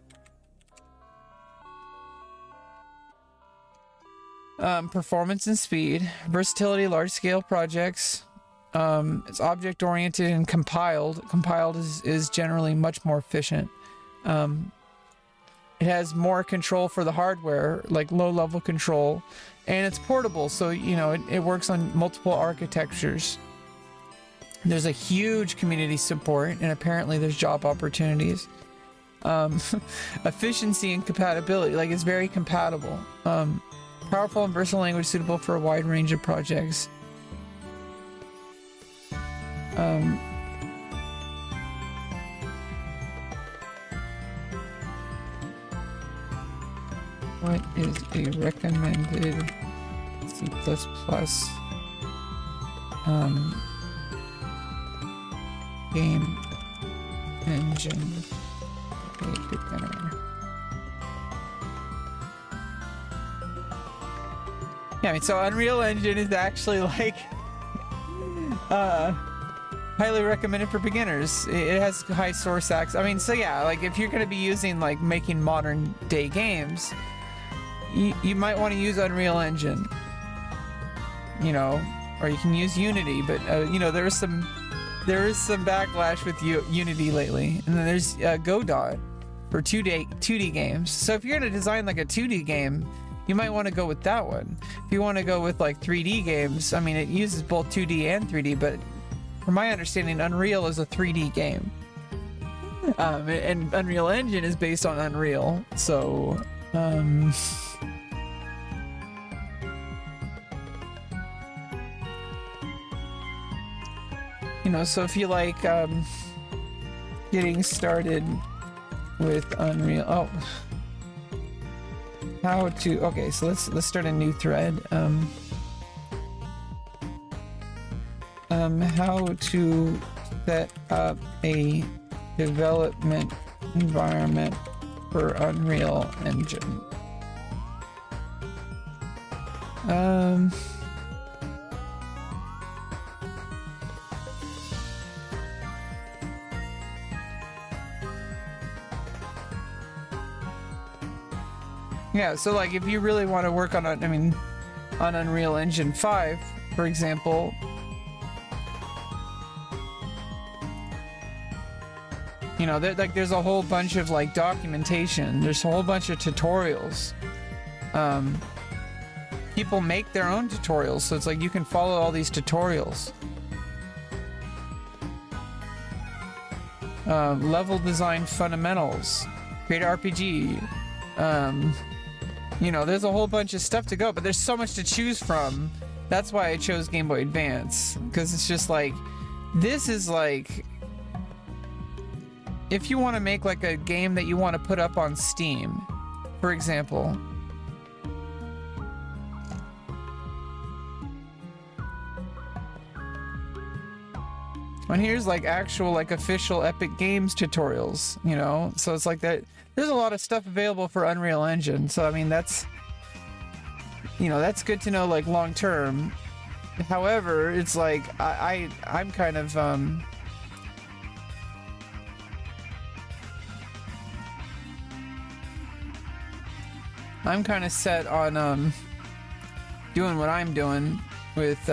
Performance and speed, versatility, large-scale projects. It's object-oriented and compiled. Compiled is generally much more efficient. It has more control for the hardware, like low-level control, and it's portable, so you know it works on multiple architectures. There's a huge community support, and apparently there's job opportunities. Efficiency and compatibility, like it's very compatible. Powerful and versatile language suitable for a wide range of projects. What is a recommended C++ game engine for a beginner? Yeah, I mean, so Unreal Engine is actually like highly recommended for beginners. It has high source access. I mean, so yeah, like if you're going to be using like making modern day games, you might want to use Unreal Engine, you know, or you can use Unity, but you know, there is some backlash with Unity lately, and then there's Godot for 2D games. So if you're going to design like a 2D game, you might want to go with that one. If you want to go with like 3D games, I mean, it uses both 2D and 3D, but from my understanding, Unreal is a 3D game, and Unreal Engine is based on Unreal, so you know, so if you like getting started with Unreal, how to, okay, so let's start a new thread. How to set up a development environment for Unreal Engine. Yeah, so like if you really want to work on on Unreal Engine 5, for example, you know, there's a whole bunch of like documentation. There's a whole bunch of tutorials. People make their own tutorials, so it's like you can follow all these tutorials. Level design fundamentals, create RPG. You know, there's a whole bunch of stuff to go, but there's so much to choose from. That's why I chose Game Boy Advance, because it's just like, this is like, if you want to make like a game that you want to put up on Steam, for example, and here's like actual like official Epic Games tutorials, you know, so it's like that. There's a lot of stuff available for Unreal Engine, so I mean that's, you know, that's good to know like long term. However, it's like I'm kind of I'm kind of set on doing what I'm doing with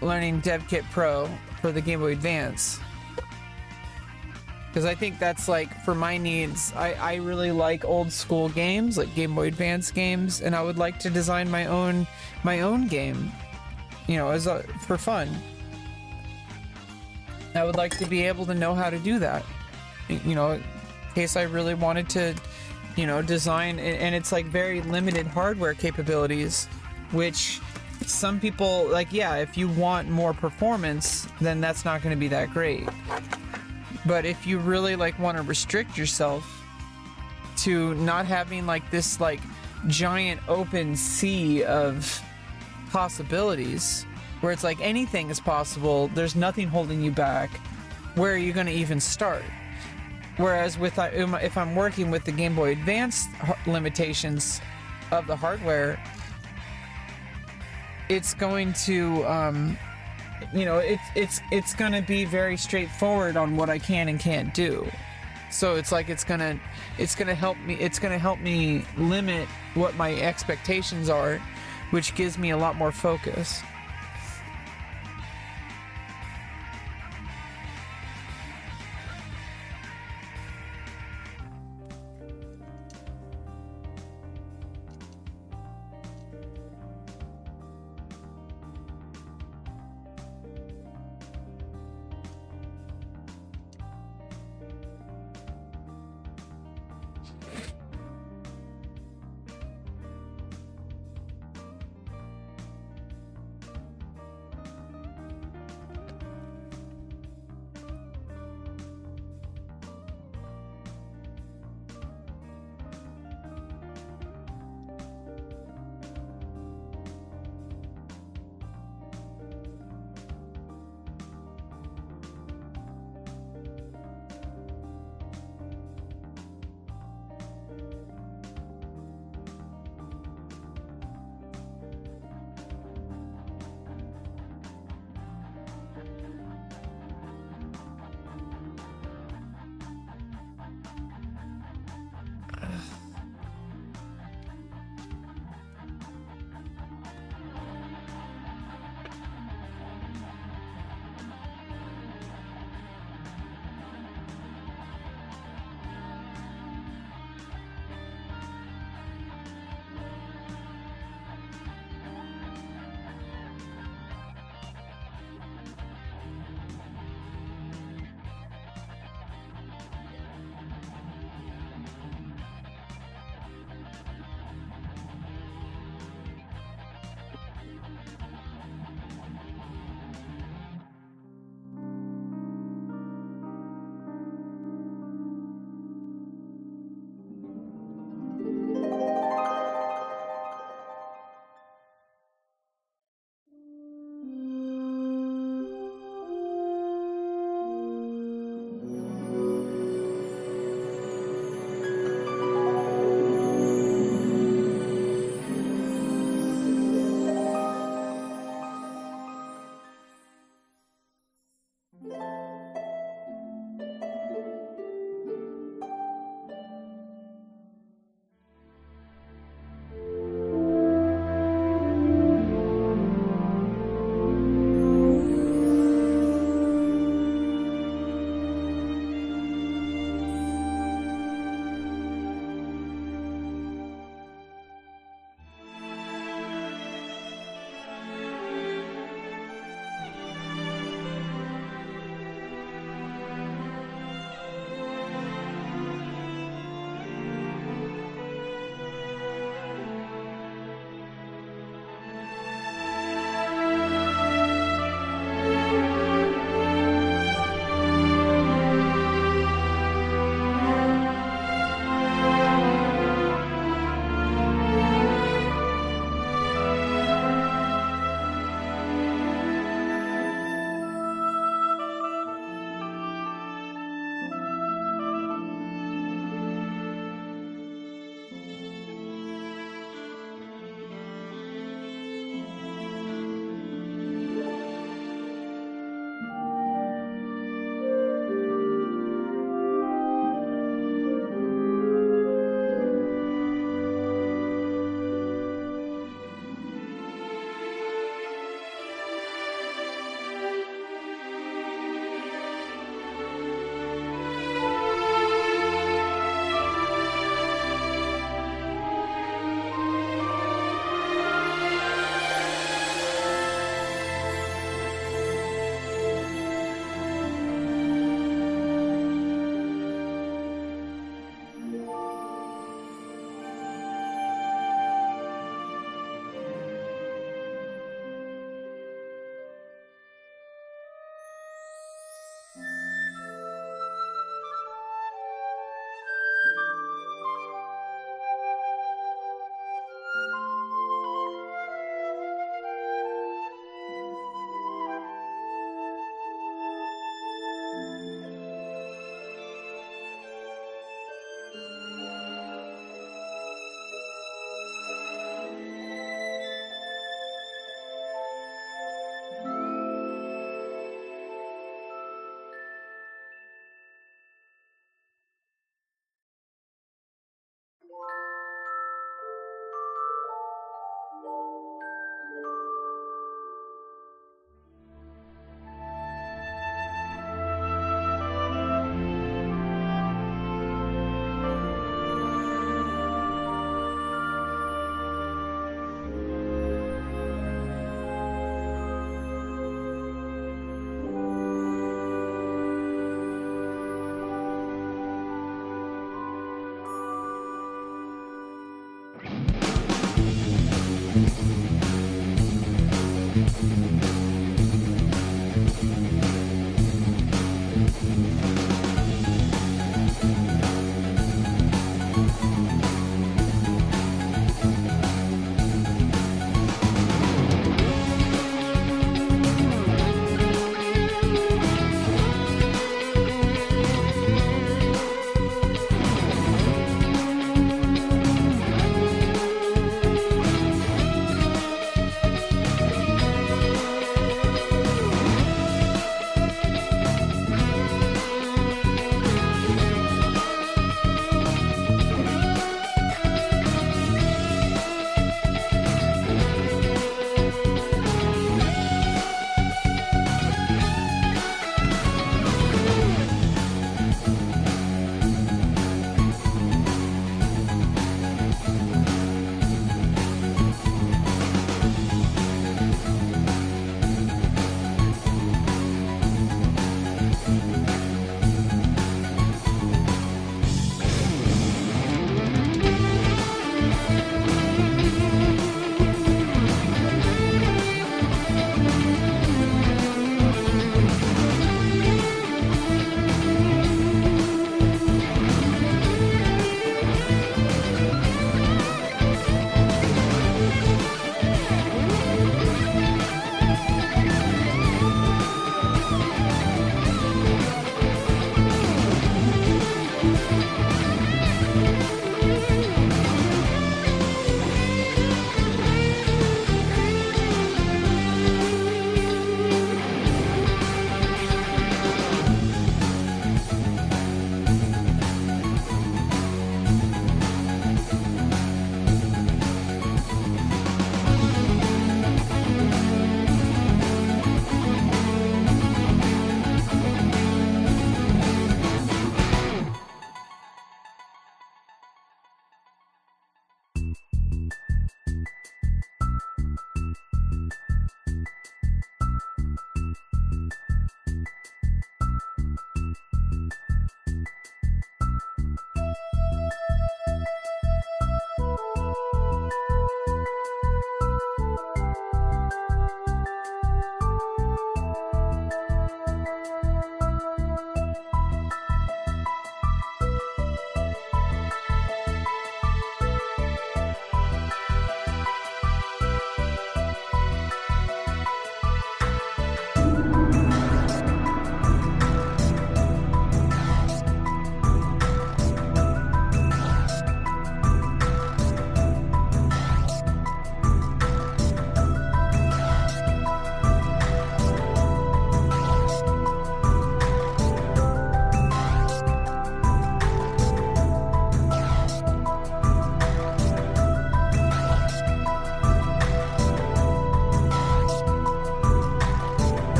learning DevKit Pro for the Game Boy Advance, because I think that's like for my needs. I really like old school games, like Game Boy Advance games, and I would like to design my own game, you know, for fun. I would like to be able to know how to do that, you know, in case I really wanted to, you know, design. And it's like very limited hardware capabilities, which some people like. Yeah, if you want more performance, then that's not going to be that great. But if you really like want to restrict yourself to not having like this like giant open sea of possibilities, where it's like anything is possible, there's nothing holding you back, where are you going to even start? Whereas with if I'm working with the Game Boy Advance limitations of the hardware, it's going to you know, it's going to be very straightforward on what I can and can't do. So it's like it's going to help me limit what my expectations are, which gives me a lot more focus.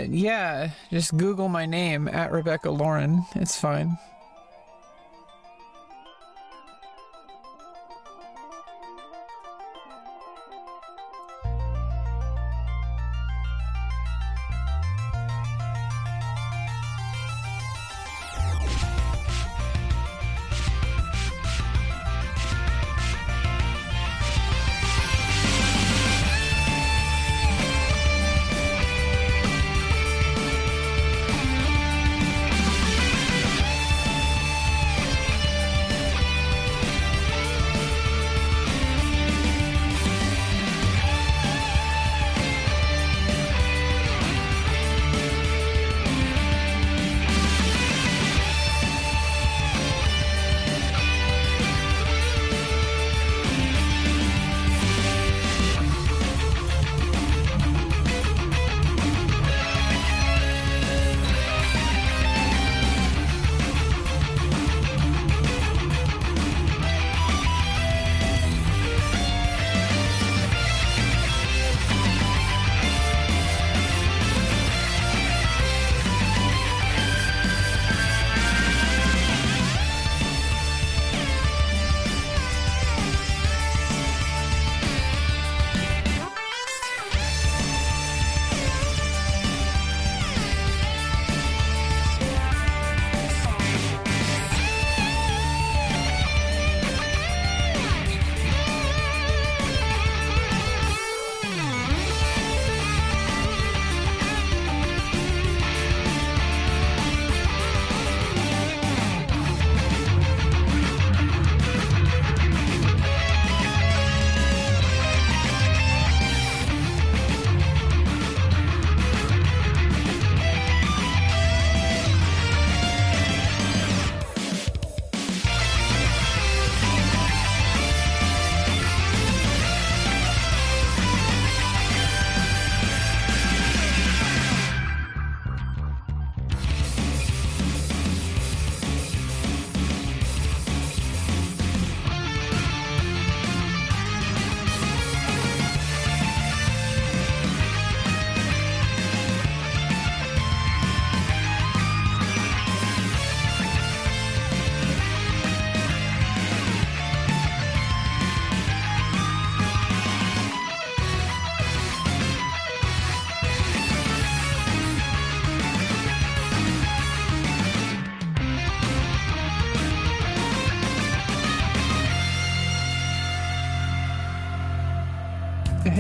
Yeah, just Google my name at Rebecca Lauren. It's fine.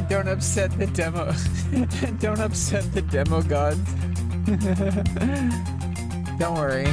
Don't upset the demo. Don't upset the demo gods. Don't worry.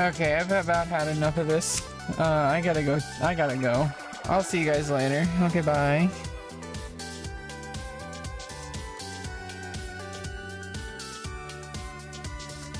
Okay, I've about had enough of this. I gotta go. I'll see you guys later. Okay, bye.